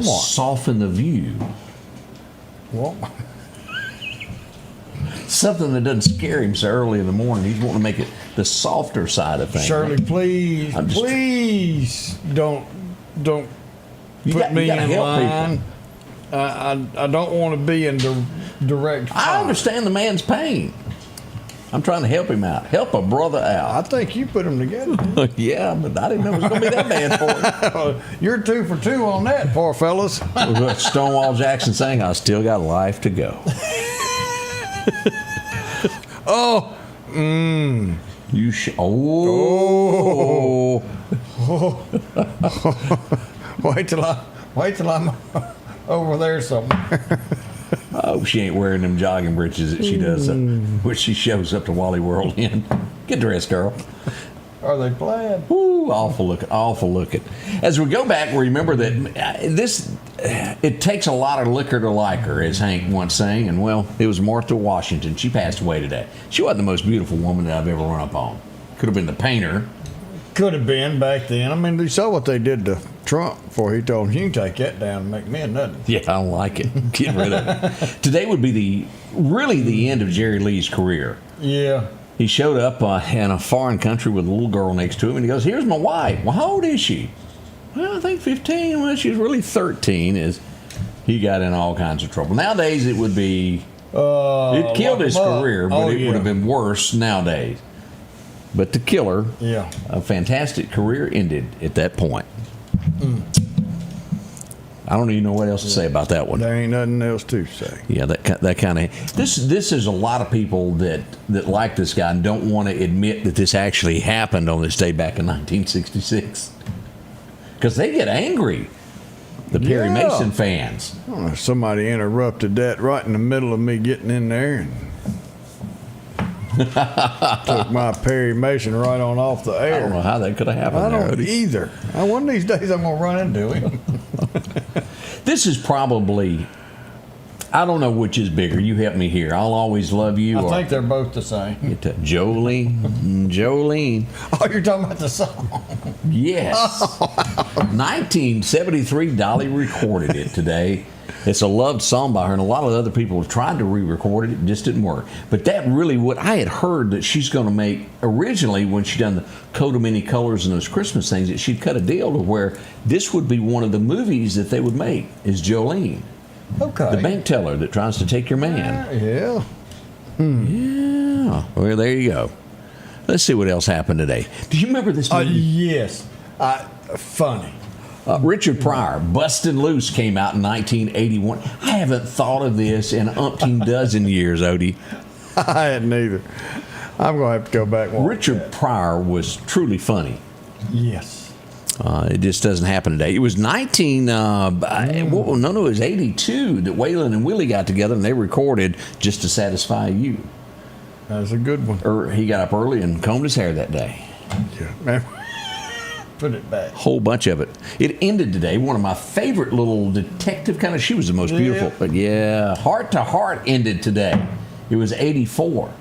soften the view." Walmart. Something that doesn't scare him so early in the morning. He's wanting to make it the softer side of things. Shirley, please don't put me in line. I don't want to be in direct fight. I understand the man's pain. I'm trying to help him out. Help a brother out. I think you put them together. Yeah, but I didn't know it was going to be that bad for him. You're 2 for 2 on that, poor fellas. Stonewall Jackson saying, "I still got a life to go." You Wait till I'm over there somewhere. Oh, she ain't wearing them jogging breeches that she does, which she shows up to Wally World in. Get dressed, girl. Are they plaid? Ooh, awful looking. As we go back, remember that it takes a lot of liquor to like her, as Hank once sang, and well, it was Martha Washington. She passed away today. She wasn't the most beautiful woman that I've ever run up on. Could have been the painter. Could have been back then. I mean, you saw what they did to Trump before he told him, "You can take that down and make me nothing." Yeah, I don't like it. Get rid of it. Today would be the end of Jerry Lee's career. Yeah. He showed up in a foreign country with a little girl next to him, and he goes, "Here's my wife." "Well, how old is she?" "Well, I think 15. Well, she's really 13. As he got in all kinds of trouble. Nowadays, it would be it killed his career, but it would have been worse nowadays. But the killer, a fantastic career ended at that point. I don't even know what else to say about that one. There ain't nothing else to say. Yeah, that kind of this is a lot of people that like this guy and don't want to admit that this actually happened on this day back in 1966 because they get angry. The Perry Mason fans. Somebody interrupted that right in the middle of me getting in there and took my Perry Mason right on off the air. I don't know how that could have happened. I don't either. One of these days I'm going to run into him. This is probably, I don't know which is bigger. You help me here. I'll Always Love You. I think they're both the same. Jolene. Oh, you're talking about the song? Yes. 1973, Dolly recorded it today. It's a loved song by her, and a lot of other people have tried to re-record it. It just didn't work. But that really, what I had heard that she's going to make originally when she done the Coat of Many Colors and those Christmas things, that she'd cut a deal to where this would be one of the movies that they would make is Jolene. Okay. The bank teller that tries to take your man. Yeah. Yeah. Well, there you go. Let's see what else happened today. Do you remember this movie? Yes. Funny. Richard Pryor, Bustin' Loose, came out in 1981. I haven't thought of this in umpteen dozen years, Odie. I hadn't either. I'm going to have to go back and watch Richard Pryor was truly funny. Yes. It just doesn't happen today. It was it was 82 that Waylon and Willie got together and they recorded Just to Satisfy You. That was a good one. He got up early and combed his hair that day. Yeah. put it back. Whole bunch of it. It ended today. One of my favorite little detective kind of. She was the most beautiful. But yeah, Heart to Heart ended today. It was 84.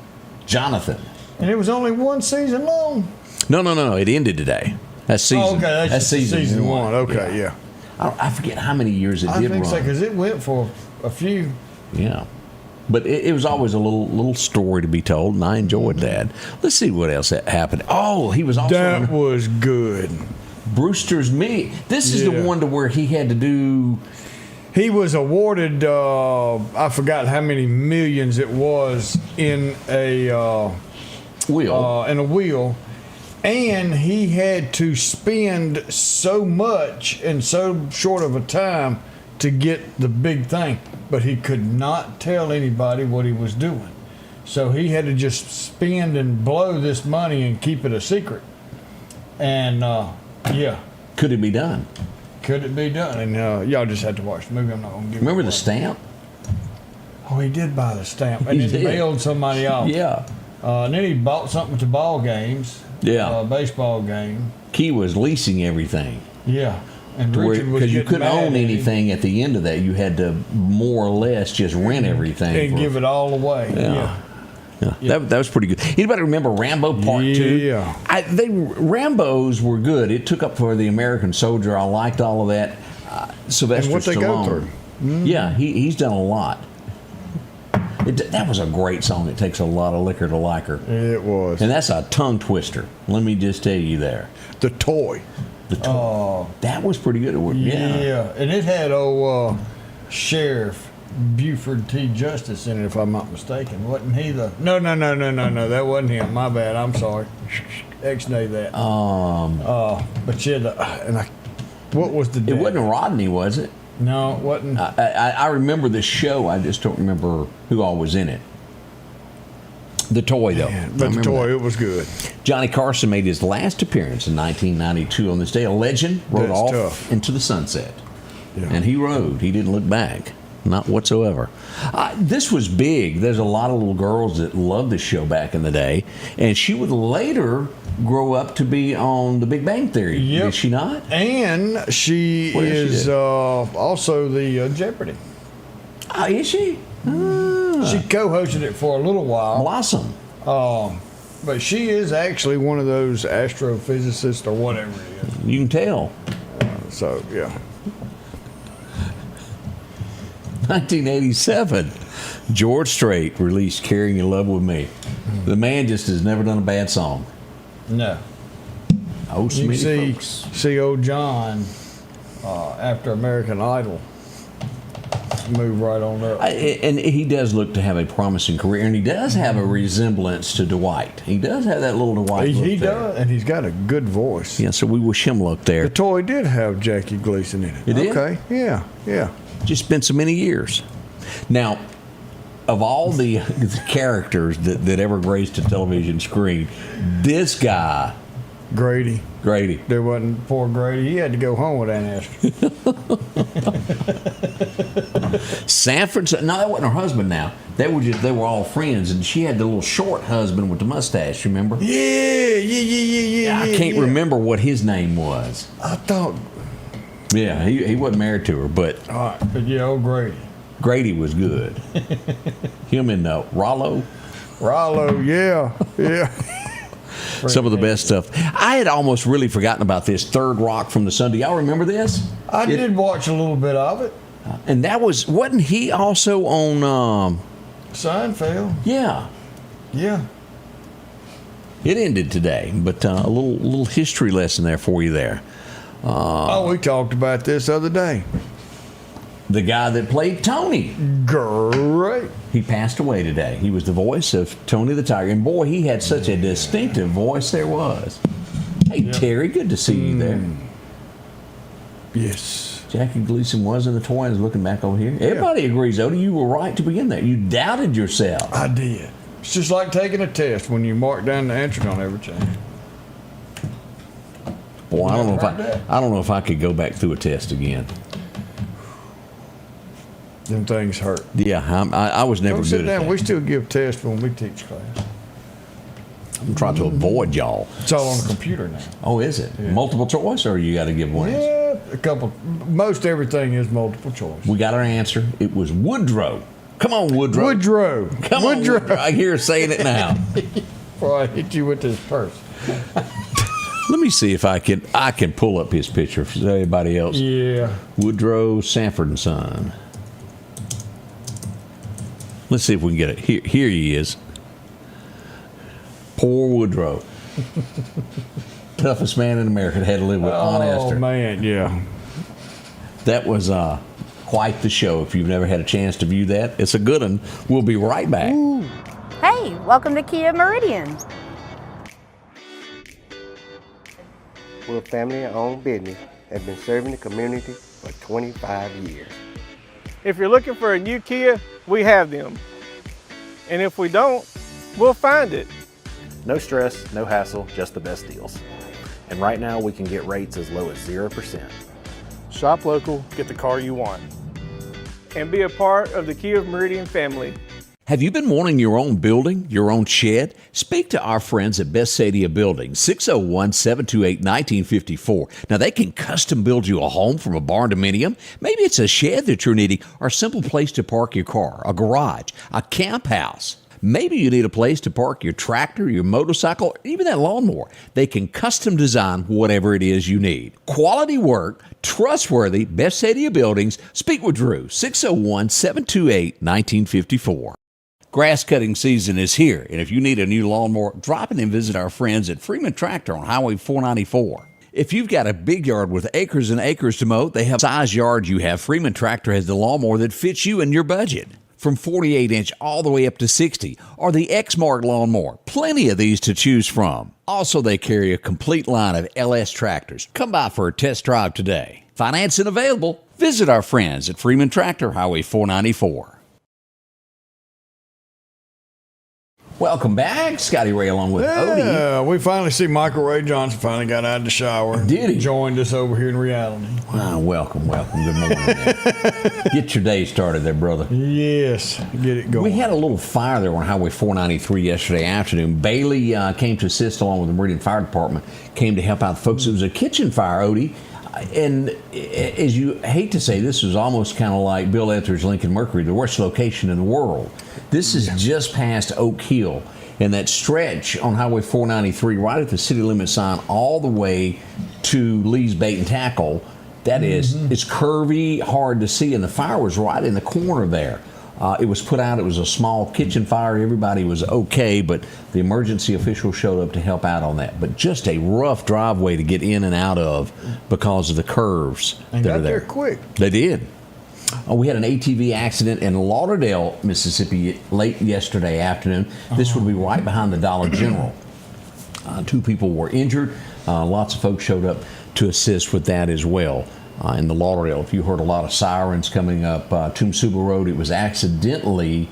Jonathan. And it was only one season long. No. It ended today. That's season. Oh, okay, that's season one. Okay, yeah. I forget how many years it did run. I think so, because it went for a few. Yeah. But it was always a little story to be told, and I enjoyed that. Let's see what else happened. Oh, he was also... That was good. Brewster's Meat. This is the one to where he had to do... He was awarded, I forgot how many millions it was in a... wheel. And he had to spend so much in so short of a time to get the big thing, but he could not tell anybody what he was doing. So he had to just spend and blow this money and keep it a secret. And could it be done? Could it be done? And y'all just had to watch the movie. I'm not gonna give. Remember the stamp? Oh, he did buy the stamp, and then mailed somebody off. Yeah. And then he bought something to ball games. Yeah. Baseball game. Key was leasing everything. Yeah. And Richard was because you couldn't mad own at anything at the end of that. You had to more or less just rent everything and give it all away. Yeah. That was pretty good. Anybody remember Rambo Part 2? Yeah. Rambos were good. It took up for the American Soldier. I liked all of that. Sylvester and what they Stallone. go through. Mm-hmm. Yeah, he's done a lot. That was a great song. It takes a lot of liquor to like her. It was. And that's a tongue twister. Let me just tell you there. The Toy. That was pretty good. Yeah. And it had Sheriff Buford T. Justice in it, if I'm not mistaken. Wasn't he the... No. That wasn't him. My bad. I'm sorry. X-nay that. But yeah, what was the... It wasn't Rodney, was it? No, it wasn't. I remember the show. I just don't remember who all was in it. The Toy, though. Yeah, but The Toy, it was good. Johnny Carson made his last appearance in 1992 on this day. A legend rode off tough. into the sunset. Yeah. And he rode. He didn't look back. Not whatsoever. This was big. There's a lot of little girls that loved this show back in the day. And she would later grow up to be on The Big Bang Theory. Yep. Did she not? And she is also the Jeopardy. Is she? She co-hosted it for a little while. Blossom. But she is actually one of those astrophysicists or whatever it is. You can tell. So, yeah. 1987, George Strait released "Carrying Your Love with Me." The man just has never done a bad song. No. Oh, you can see old John after American Idol move right on up. And he does look to have a promising career, and he does have a resemblance to Dwight. He does have that little Dwight look He there. does, and he's got a good voice. Yeah, so we wish him luck there. The Toy did have Jackie Gleason in it. It did? Okay, yeah. Just been so many years. Now, of all the characters that ever graced a television screen, this guy... Grady. There wasn't poor Grady. He had to go home with Aunt Esther. Sanford... No, that wasn't her husband now. They were all friends, and she had the little short husband with the mustache, remember? Yeah. I can't remember what his name was. I thought... Yeah, he wasn't married to her, but... All right, but yeah, old Grady. Grady was good. Him and Rollo. Yeah. Some of the best stuff. I had almost really forgotten about this Third Rock from the Sun. Do y'all remember this? I did watch a little bit of it. And that wasn't he also on... Seinfeld? Yeah. It ended today, but a little history lesson there for you there. We talked about this the other day. The guy that played Tony. Great. He passed away today. He was the voice of Tony the Tiger. And boy, he had such a distinctive voice there was. Hey, Terry, good to see you there. Yes. Jackie Gleason was in The Toy and is looking back over here. Everybody agrees, Odie, you were right to begin there. You doubted yourself. I did. It's just like taking a test when you mark down the answer on every change. Boy, I don't know if I could go back through a test again. Them things hurt. Yeah, I was never Don't good sit at down. that. We still give tests when we teach class. I'm trying to avoid y'all. It's all on the computer now. Oh, is it? Yeah. Multiple choice, or you got to give one answer? Yeah, a couple. Most everything is multiple choice. We got our answer. It was Woodrow. Come on, Woodrow. Woodrow. Come on, Woodrow. I hear her saying it now. Before I hit you with this purse. Let me see if I can pull up his picture for everybody else. Yeah. Woodrow Sanford and Son. Let's see if we can get it. Here he is. Poor Woodrow. Toughest man in America had to live with Aunt Esther. Oh, man, yeah. That was quite the show. If you've never had a chance to view that, it's a good one. We'll be right back. Ooh. Hey, welcome to Kia Meridian. We're a family-owned business that has been serving the community for 25 years. If you're looking for a new Kia, we have them. And if we don't, we'll find it. No stress, no hassle, just the best deals. And right now we can get rates as low as 0%. Shop local, get the car you want. And be a part of the Kia Meridian family. Have you been wanting your own building, your own shed? Speak to our friends at Best Sadia Building, 601-728-1954. Now, they can custom build you a home from a barn dominium. Maybe it's a shed that you're needing, or a simple place to park your car, a garage, a camp house. Maybe you need a place to park your tractor, your motorcycle, or even that lawnmower. They can custom design whatever it is you need. Quality work, trustworthy, Best Sadia Buildings. Speak with Drew, 601-728-1954. Grass cutting season is here, and if you need a new lawnmower, drop in and visit our friends at Freeman Tractor on Highway 494. If you've got a big yard with acres and acres to mow, they have the size yard you have. Freeman Tractor has the lawnmower that fits you and your budget. From 48-inch all the way up to 60, or the X-Mark lawnmower. Plenty of these to choose from. Also, they carry a complete line of LS tractors. Come by for a test drive today. Financing available. Visit our friends at Freeman Tractor, Highway 494. Welcome back. Scotty Ray along with Odie. Yeah, we finally see Michael Ray Johnson finally got out of the shower. Did he? Joined us over here in reality. Wow, welcome. Good morning. Get your day started there, brother. Yes, get it going. We had a little fire there on Highway 493 yesterday afternoon. Bailey came to assist along with the Meridian Fire Department, came to help out the folks. It was a kitchen fire, Odie. And as you hate to say, this was almost kind of like Bill Etheridge, Lincoln Mercury, the worst location in the world. This is just past Oak Hill, and that stretch on Highway 493, right at the city limit sign, all the way to Lee's Bait and Tackle. That is, it's curvy, hard to see, and the fire was right in the corner there. It was put out. It was a small kitchen fire. Everybody was okay, but the emergency officials showed up to help out on that. But just a rough driveway to get in and out of because of the curves and that got are there. there quick. They did. We had an ATV accident in Lauderdale, Mississippi, late yesterday afternoon. This would be right behind the Dollar General. 2 people were injured. Lots of folks showed up to assist with that as well. In the Lauderdale, if you heard a lot of sirens coming up Tumsuba Road, it was accidentally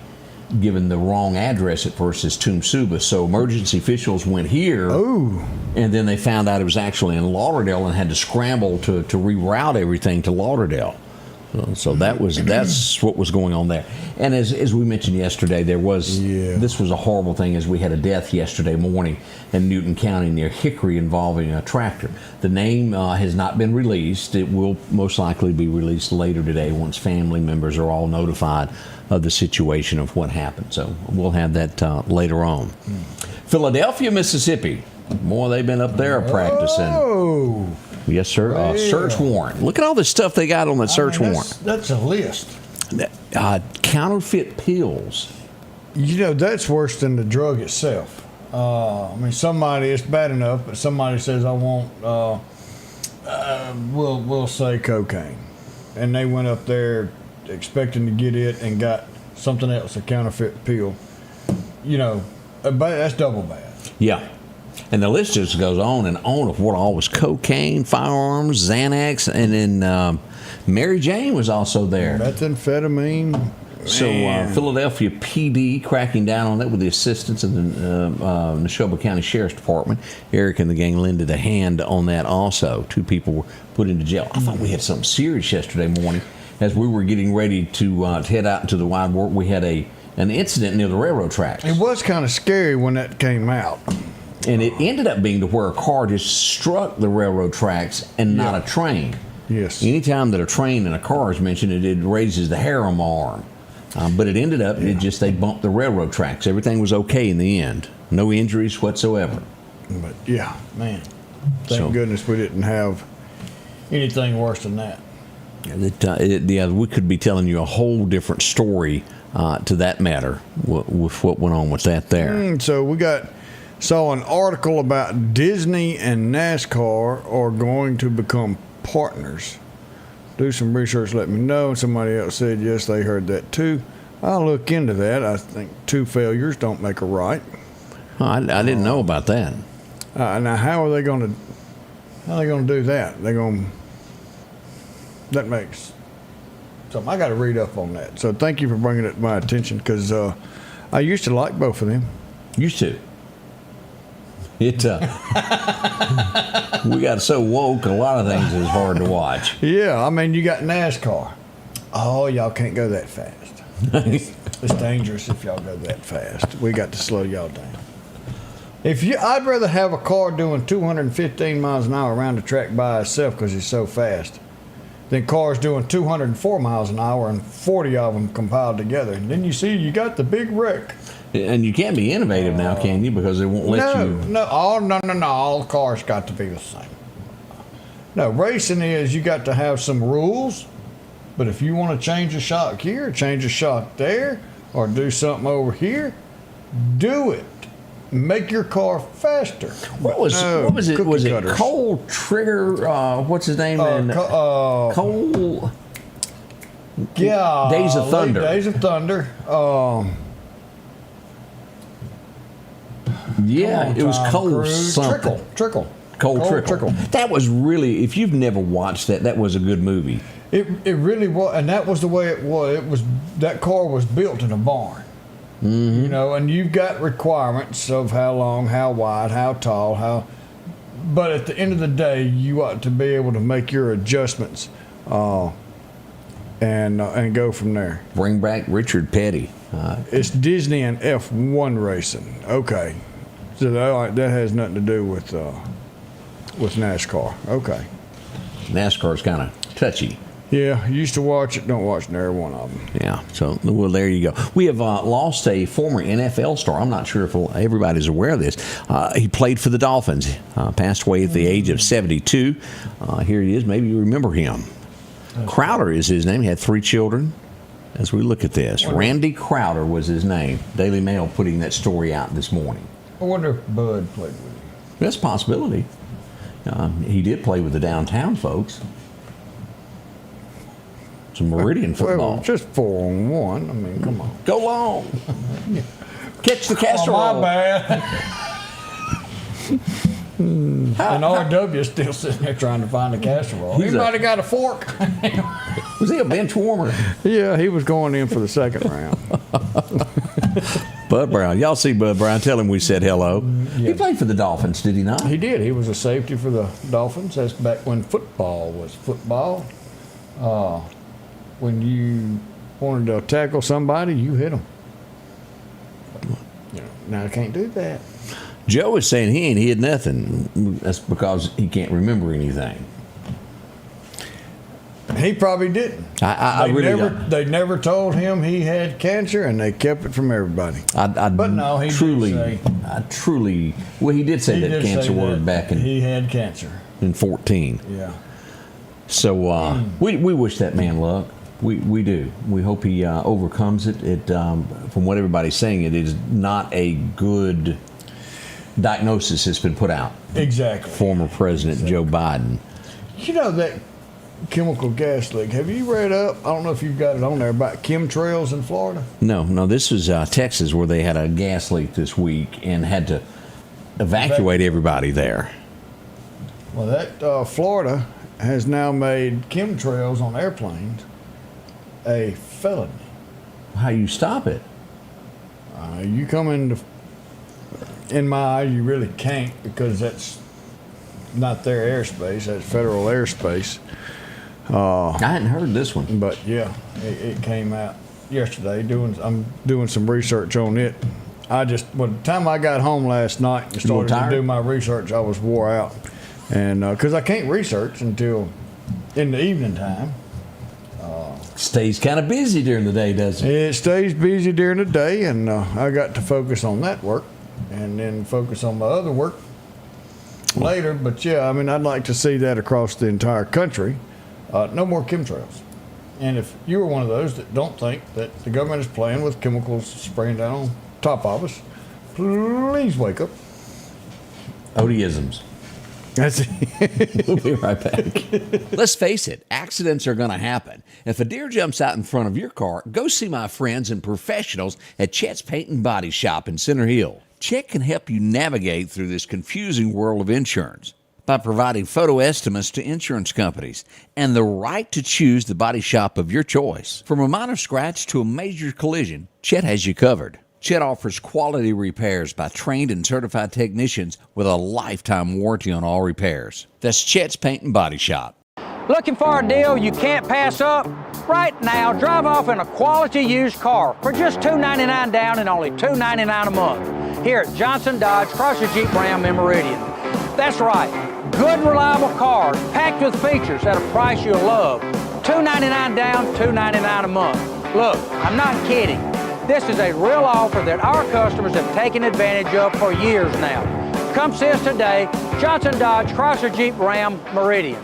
given the wrong address at first as Tumsuba. So emergency officials went here, and then they found out it was actually in Lauderdale and had to scramble to reroute everything to Lauderdale. So that's what was going on there. And as we mentioned yesterday, this was a horrible thing, as we had a death yesterday morning in Newton County near Hickory involving a tractor. The name has not been released. It will most likely be released later today once family members are all notified of the situation of what happened. So we'll have that later on. Philadelphia, Mississippi. Boy, they've been up there practicing. Yes, sir. Search warrant. Look at all the stuff they got on that search warrant. That's a list. Counterfeit pills. You know, that's worse than the drug itself. It's bad enough, but somebody says, I want, we'll say cocaine. And they went up there expecting to get it and got something else, a counterfeit pill. You know, that's double bad. Yeah. And the list just goes on and on of what all was cocaine, firearms, Xanax, and then Mary Jane was also there. Methamphetamine. So Philadelphia PD cracking down on that with the assistance of the Neshoba County Sheriff's Department. Eric and the gang lended a hand on that also. 2 people were put into jail. I thought we had something serious yesterday morning. As we were getting ready to head out into the wide world, we had an incident near the railroad tracks. It was kind of scary when that came out. And it ended up being to where a car just struck the railroad tracks and not a train. Yes. Anytime that a train and a car is mentioned, it raises the hair on my arm. But it ended up, they bumped the railroad tracks. Everything was okay in the end. No injuries whatsoever. But yeah, man. Thank goodness we didn't have anything worse than that. We could be telling you a whole different story to that matter with what went on with that there. So we saw an article about Disney and NASCAR are going to become partners. Do some research, let me know. Somebody else said yes, they heard that too. I'll look into that. I think 2 failures don't make a right. I didn't know about that. Now, how are they going to do that? That makes something. I got to read up on that. So thank you for bringing it to my attention, because I used to like both of them. Used to. We got so woke, a lot of things is hard to watch. Yeah, I mean, you got NASCAR. Oh, y'all can't go that fast. It's dangerous if y'all go that fast. We got to slow y'all down. I'd rather have a car doing 215 miles an hour around the track by itself because it's so fast than cars doing 204 miles an hour and 40 of them compiled together. And then you got the big wreck. And you can't be innovative now, can you? Because they won't let you. No. All cars got to be the same. No, racing is you got to have some rules. But if you want to change a shock here, change a shock there, or do something over here, do it. Make your car faster. What was it? Was it Cole Trigger? What's his name? Cole. Yeah. Days of Thunder. Days of Thunder. Yeah, it was Cole something. Trickle. Cole Trickle. That was really, if you've never watched that was a good movie. It really was, and that was the way it was. That car was built in a barn. Mm-hmm. And you've got requirements of how long, how wide, how tall, but at the end of the day, you ought to be able to make your adjustments and go from there. Bring back Richard Petty. It's Disney and F1 racing. Okay. So that has nothing to do with NASCAR. Okay. NASCAR's kind of touchy. Yeah, used to watch it, don't watch near one of them. Yeah, so, well, there you go. We have lost a former NFL star. I'm not sure if everybody's aware of this. He played for the Dolphins, passed away at the age of 72. Here he is. Maybe you remember him. Crowder is his name. He had 3 children. As we look at this, Randy Crowder was his name. Daily Mail putting that story out this morning. I wonder if Bud played with him. That's a possibility. He did play with the downtown folks. Some Meridian football. Well, just 4-on-1. I mean, come on. Go long. Catch the casserole. Oh, my bad. And RW's still sitting there trying to find a casserole. Anybody got a fork? Was he a bench warmer? Yeah, he was going in for the second round. Bud Brown. Y'all see Bud Brown. Tell him we said hello. Yeah. He played for the Dolphins, did he not? He did. He was a safety for the Dolphins. That's back when football was football. When you wanted to tackle somebody, you hit them. Now I can't do that. Joe is saying he ain't hit nothing. That's because he can't remember anything. He probably didn't. They never told him he had cancer, and they kept it from everybody. But no, he truly. Well, he did say that cancer word back in. He had cancer in 2014. Yeah. So we wish that man luck. We do. We hope he overcomes it. From what everybody's saying, it is not a good diagnosis that's been put out. Exactly. Former President Joe Biden. You know that chemical gas leak. Have you read up? I don't know if you've got it on there about chemtrails in Florida. No. This was Texas, where they had a gas leak this week and had to evacuate everybody there. Well, that Florida has now made chemtrails on airplanes a felony. How you stop it? You come in my eye, you really can't, because that's not their airspace. That's federal airspace. I hadn't heard this one, but yeah, it came out yesterday. I'm doing some research on it. By the time I got home last night and started to do my research, I was wore out. And because I can't research until in the evening time. Stays kind of busy during the day, doesn't it? It stays busy during the day, and I got to focus on that work and then focus on my other work later. But yeah, I mean, I'd like to see that across the entire country. No more chemtrails. And if you were one of those that don't think that the government is playing with chemicals spraying down on top of us, please wake up. Odieisms. That's it. We'll be right back. Let's face it, accidents are going to happen. If a deer jumps out in front of your car, go see my friends and professionals at Chet's Paint and Body Shop in Center Hill. Chet can help you navigate through this confusing world of insurance by providing photo estimates to insurance companies and the right to choose the body shop of your choice. From a minor scratch to a major collision, Chet has you covered. Chet offers quality repairs by trained and certified technicians with a lifetime warranty on all repairs. That's Chet's Paint and Body Shop. Looking for a deal you can't pass up? Right now, drive off in a quality used car for just $299 down and only $299 a month here at Johnson Dodge Chrysler Jeep Ram in Meridian. That's right, good reliable cars packed with features at a price you'll love. $299 down, $299 a month. Look, I'm not kidding. This is a real offer that our customers have taken advantage of for years now. Come see us today, Johnson Dodge Chrysler Jeep Ram Meridian.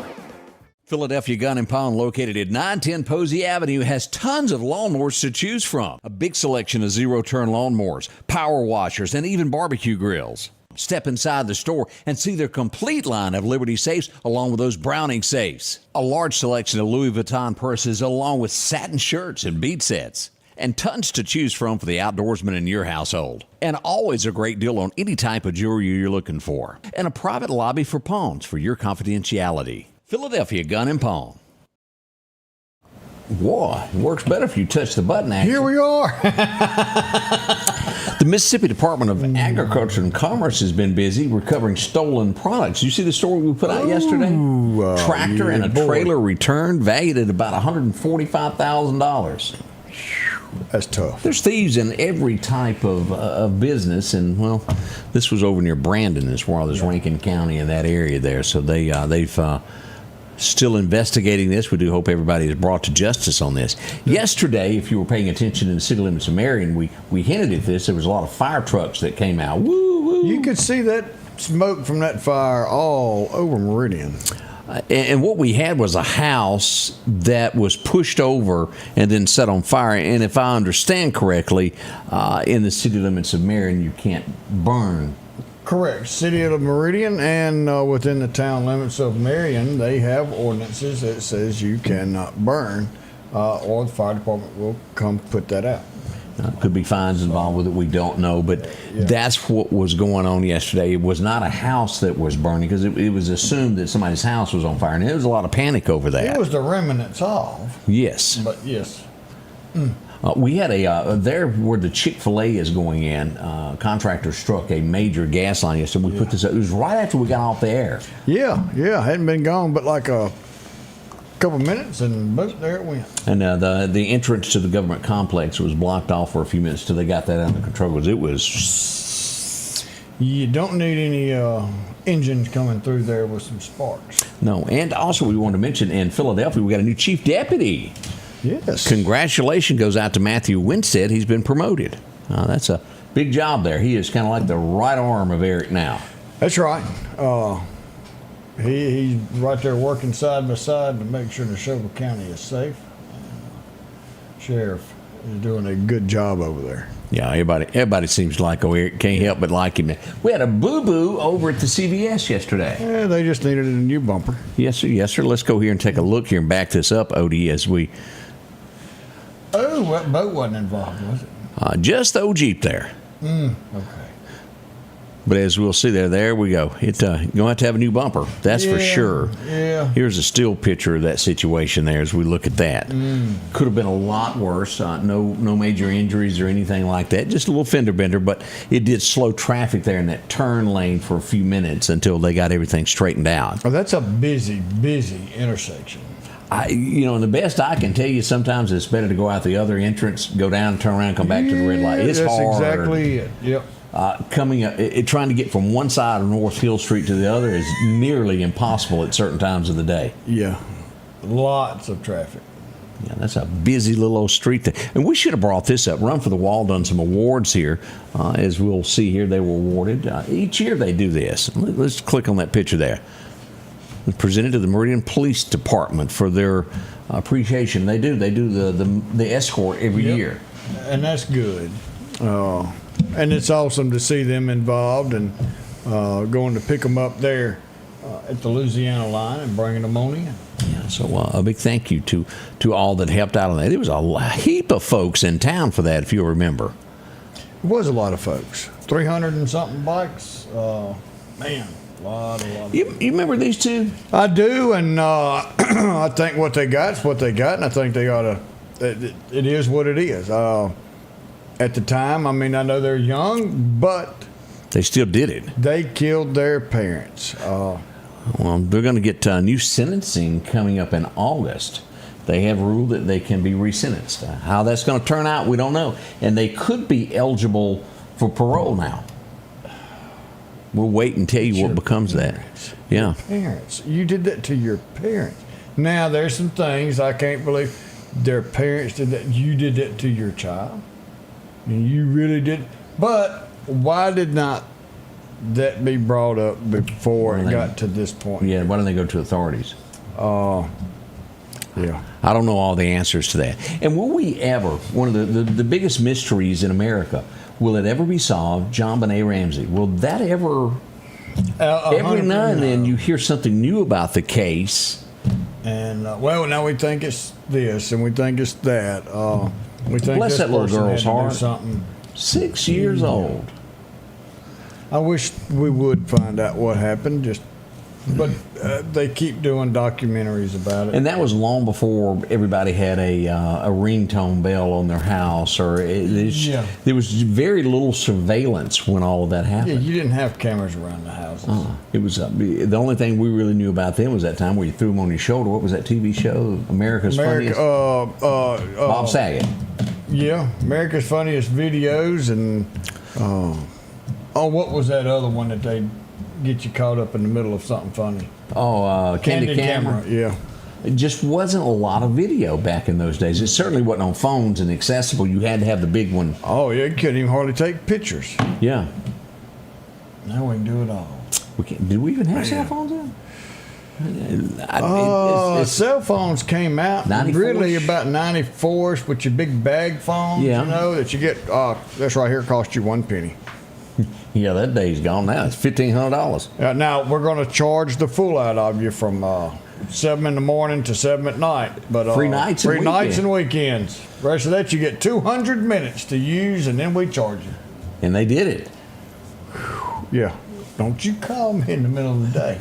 Philadelphia Gun and Pawn, located at 910 Posey Avenue, has tons of lawnmowers to choose from. A big selection of zero-turn lawnmowers, power washers, and even barbecue grills. Step inside the store and see their complete line of Liberty safes along with those Browning safes. A large selection of Louis Vuitton purses along with satin shirts and bead sets. And tons to choose from for the outdoorsman in your household. And always a great deal on any type of jewelry you're looking for. And a private lobby for pawns for your confidentiality. Philadelphia Gun and Pawn. Boy, it works better if you touch the button action. Here we are. The Mississippi Department of Agriculture and Commerce has been busy recovering stolen products. You see the story we put out yesterday? Tractor and a trailer returned, valued at about $145,000. That's tough. There's thieves in every type of business, and well, this was over near Brandon as well as Rankin County in that area there. So they've still investigating this. We do hope everybody is brought to justice on this. Yesterday, if you were paying attention in the city limits of Marion, we hinted at this. There was a lot of fire trucks that came out. Woo, woo. You could see that smoke from that fire all over Meridian. And what we had was a house that was pushed over and then set on fire. And if I understand correctly, in the city limits of Marion, you can't burn. Correct. City of Meridian and within the town limits of Marion, they have ordinances that says you cannot burn, or the fire department will come put that out. Could be fines involved with it. We don't know, but that's what was going on yesterday. It was not a house that was burning because it was assumed that somebody's house was on fire, and there was a lot of panic over that. It was the remnants of. Yes. But yes. We had there where the Chick-fil-A is going in, contractor struck a major gas line yesterday. We put this up. It was right after we got off the air. Yeah. Hadn't been gone but like a couple minutes, and boom, there it went. And the entrance to the government complex was blocked off for a few minutes till they got that under control. Because it was. You don't need any engines coming through there with some sparks. No, and also we wanted to mention in Philadelphia we got a new chief deputy. Yes. Congratulations goes out to Matthew Wintsead. He's been promoted. That's a big job there. He is kind of like the right arm of Eric now. That's right. He's right there working side by side to make sure Neshoba County is safe. Sheriff is doing a good job over there. Yeah, everybody seems to like Eric. Can't help but like him. We had a boo-boo over at the CVS yesterday. Yeah, they just needed a new bumper. Yes, sir. Yes, sir. Let's go here and take a look here and back this up, Odie, as we... Oh, what boat wasn't involved, was it? Just the old Jeep there. Okay. But as we'll see there we go. You're going to have a new bumper. That's for sure. Yeah. Here's a still picture of that situation there as we look at that. Could have been a lot worse. No major injuries or anything like that. Just a little fender bender, but it did slow traffic there in that turn lane for a few minutes until they got everything straightened out. Oh, that's a busy intersection. And the best I can tell you, sometimes it's better to go out the other entrance, go down, turn around, come back to the red light. It's that's hard. exactly it. Yep. Coming up, trying to get from one side of North Hill Street to the other is nearly impossible at certain times of the day. Yeah, lots of traffic. Yeah, that's a busy little old street there. And we should have brought this up. Run for the Wall done some awards here. As we'll see here, they were awarded. Each year they do this. Let's click on that picture there. It's presented to the Marion Police Department for their appreciation. They do the escort every year. And that's good. And it's awesome to see them involved and going to pick them up there at the Louisiana line and bringing them on in. Yeah, so a big thank you to all that helped out on that. There was a heap of folks in town for that, if you'll remember. It was a lot of folks. 300 and something bikes. Man, a lot. You remember these two? I do, and I think what they got is what they got, and I think they ought to. It is what it is. At the time, I mean, I know they're young, but they still did it. They killed their parents. Well, they're going to get new sentencing coming up in August. They have ruled that they can be resentenced. How that's going to turn out, we don't know. And they could be eligible for parole now. We'll wait and tell you what becomes of that. Yeah. Parents. You did that to your parents. Now, there's some things I can't believe their parents did that. You did that to your child. And you really did. But why did not that be brought up before it got to this point? Yeah, why don't they go to authorities? Yeah. I don't know all the answers to that. And will we ever, one of the biggest mysteries in America, will it ever be solved? John Benet Ramsey. Will that ever, every now and then you hear something new about the case. And, well, now we think it's this and we think it's that. We think Bless that little girl's heart. Something. 6 years old. I wish we would find out what happened. But they keep doing documentaries about it. And that was long before everybody had a ringtone bell on their house, or there was very little surveillance when all of that happened. Yeah, you didn't have cameras around the houses. It was the only thing we really knew about them was that time where you threw them on your shoulder. What was that TV show? America's Funniest. Bob Saget. Yeah, America's Funniest Videos, and what was that other one that they get you caught up in the middle of something funny? Candid Camera. Yeah. It just wasn't a lot of video back in those days. It certainly wasn't on phones and accessible. You had to have the big one. Oh, yeah, you couldn't even hardly take pictures. Yeah. Now we can do it all. Did we even have cell phones then? Cell phones came out really about 94ish with your big bag phones, that you get. That's right here, cost you 1 penny. Yeah, that day's gone now. It's $1,500. Now we're going to charge the fool out of you from 7 in the morning to 7 at night. But free nights and weekends. The rest of that you get 200 minutes to use, and then we charge you. And they did it. Yeah. Don't you call me in the middle of the day.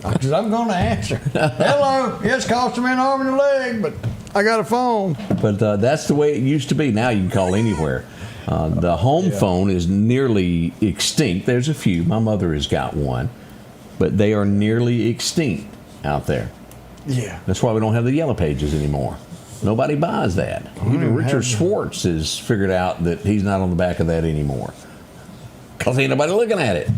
Because I'm going to answer. Hello. Yes, cost me an arm and a leg, but I got a phone. But that's the way it used to be. Now you can call anywhere. The home phone is nearly extinct. There's a few. My mother has got one. But they are nearly extinct out there. Yeah. That's why we don't have the yellow pages anymore. Nobody buys that. Even Richard Schwartz has figured out that he's not on the back of that anymore. Because ain't nobody looking at it.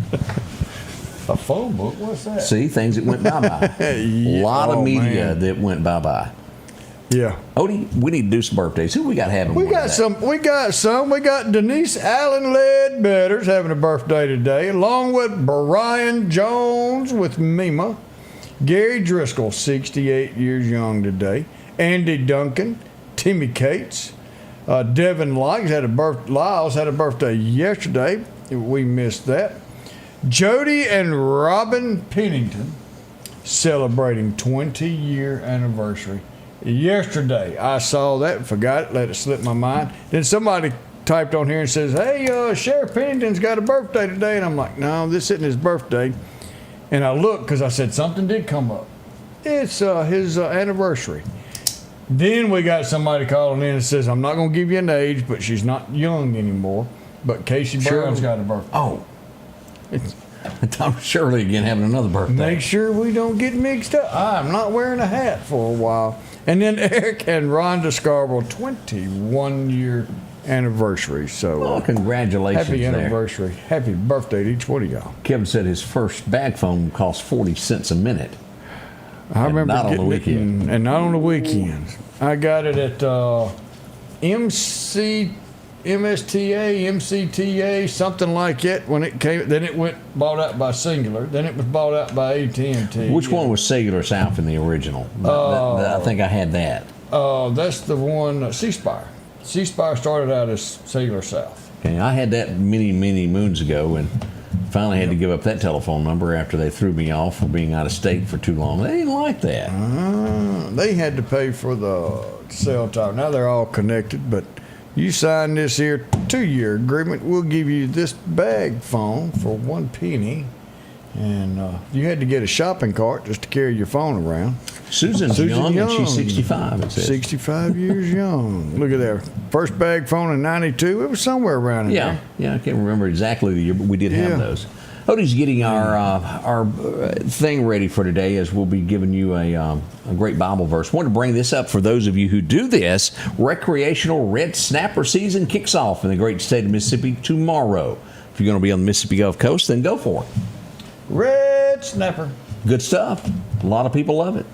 A phone book? What's that? See, things that went bye-bye. A lot of media that went bye-bye. Yeah. Odie, we need to do some birthdays. Who we got having? We got some. We got Denise Allen Ledbetter's having a birthday today, along with Brian Jones with Mima. Gary Driscoll, 68 years young today. Andy Duncan, Timmy Cates, Devin Lyles had a birthday yesterday. We missed that. Jody and Robin Pennington celebrating 20-year anniversary. Yesterday, I saw that and forgot it, let it slip my mind. Then somebody typed on here and says, hey, Sheriff Pennington's got a birthday today. And I'm like, no, this isn't his birthday. And I looked because I said something did come up. It's his anniversary. Then we got somebody calling in and says, I'm not going to give you an age, but she's not young anymore. But Casey Brown's got a birthday. Oh. Tom Shirley again having another birthday. Make sure we don't get mixed up. I'm not wearing a hat for a while. And then Eric and Rhonda Scarborough, 21-year anniversary. So congratulations. Happy there. anniversary. Happy birthday to each one of y'all. Kevin said his first bag phone cost 40 cents a minute. I remember not on the getting it weekend. and not on the weekends. I got it at MCTA, something like that when it came. Then it went bought out by Singular. Then it was bought out by AT&T. Which one was Cellular South in the original? I think I had that. That's the one, C-Spire. C-Spire started out as Cellular South. Okay, I had that many moons ago, and finally had to give up that telephone number after they threw me off for being out of state for too long. They didn't like that. They had to pay for the cell tower. Now they're all connected, but you sign this here 2-year agreement. We'll give you this bag phone for 1 penny. And you had to get a shopping cart just to carry your phone around. Susan's young, and she's 65, it says. 65 years young. Look at that. First bag phone in 92. It was somewhere around in there. Yeah, I can't remember exactly the year, but we did have those. Odie's getting our thing ready for today as we'll be giving you a great Bible verse. Wanted to bring this up for those of you who do this. Recreational red snapper season kicks off in the great state of Mississippi tomorrow. If you're going to be on the Mississippi Gulf Coast, then go for it. Red snapper. Good stuff. A lot of people love it.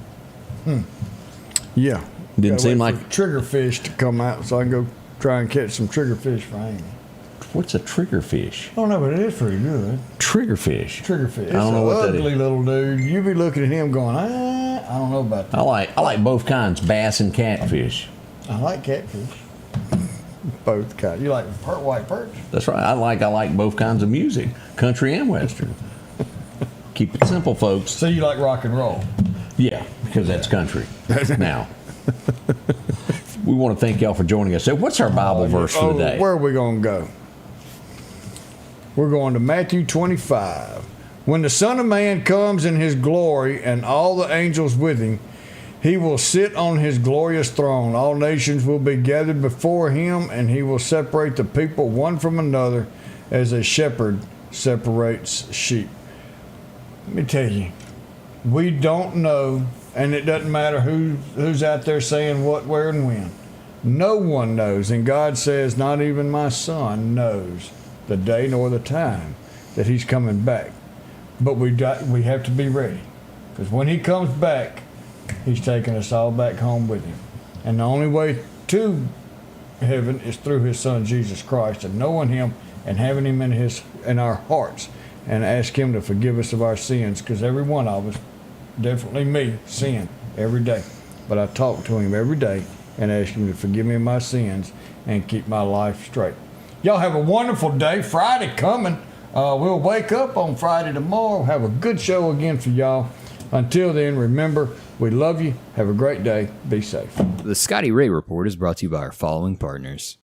Yeah. Didn't seem like triggerfish to come out so I can go try and catch some triggerfish for Amy. What's a triggerfish? I don't know, but it is pretty good. Triggerfish. Triggerfish. I don't know what that is. Ugly little dude. You be looking at him going, I don't know about that. I like both kinds, bass and catfish. I like catfish. Both kinds. You like white perch? That's right. I like both kinds of music, country and western. Keep it simple, folks. So you like rock and roll? Yeah, because that's country. Now, we want to thank y'all for joining us. So what's our Bible verse for today? Where are we going to go? We're going to Matthew 25. When the Son of Man comes in his glory and all the angels with him, he will sit on his glorious throne. All nations will be gathered before him, and he will separate the people one from another as a shepherd separates sheep. Let me tell you, we don't know, and it doesn't matter who's out there saying what, where, and when. No one knows, and God says, not even my Son knows the day nor the time that he's coming back. But we have to be ready, because when he comes back, he's taking us all back home with him. And the only way to heaven is through his Son, Jesus Christ, and knowing him and having him in our hearts, and ask him to forgive us of our sins, because every one of us, definitely me, sin every day. But I talk to him every day and ask him to forgive me of my sins and keep my life straight. Y'all have a wonderful day. Friday coming. We'll wake up on Friday tomorrow. Have a good show again for y'all. Until then, remember, we love you. Have a great day. Be safe. The Scotty Ray Report is brought to you by our following partners.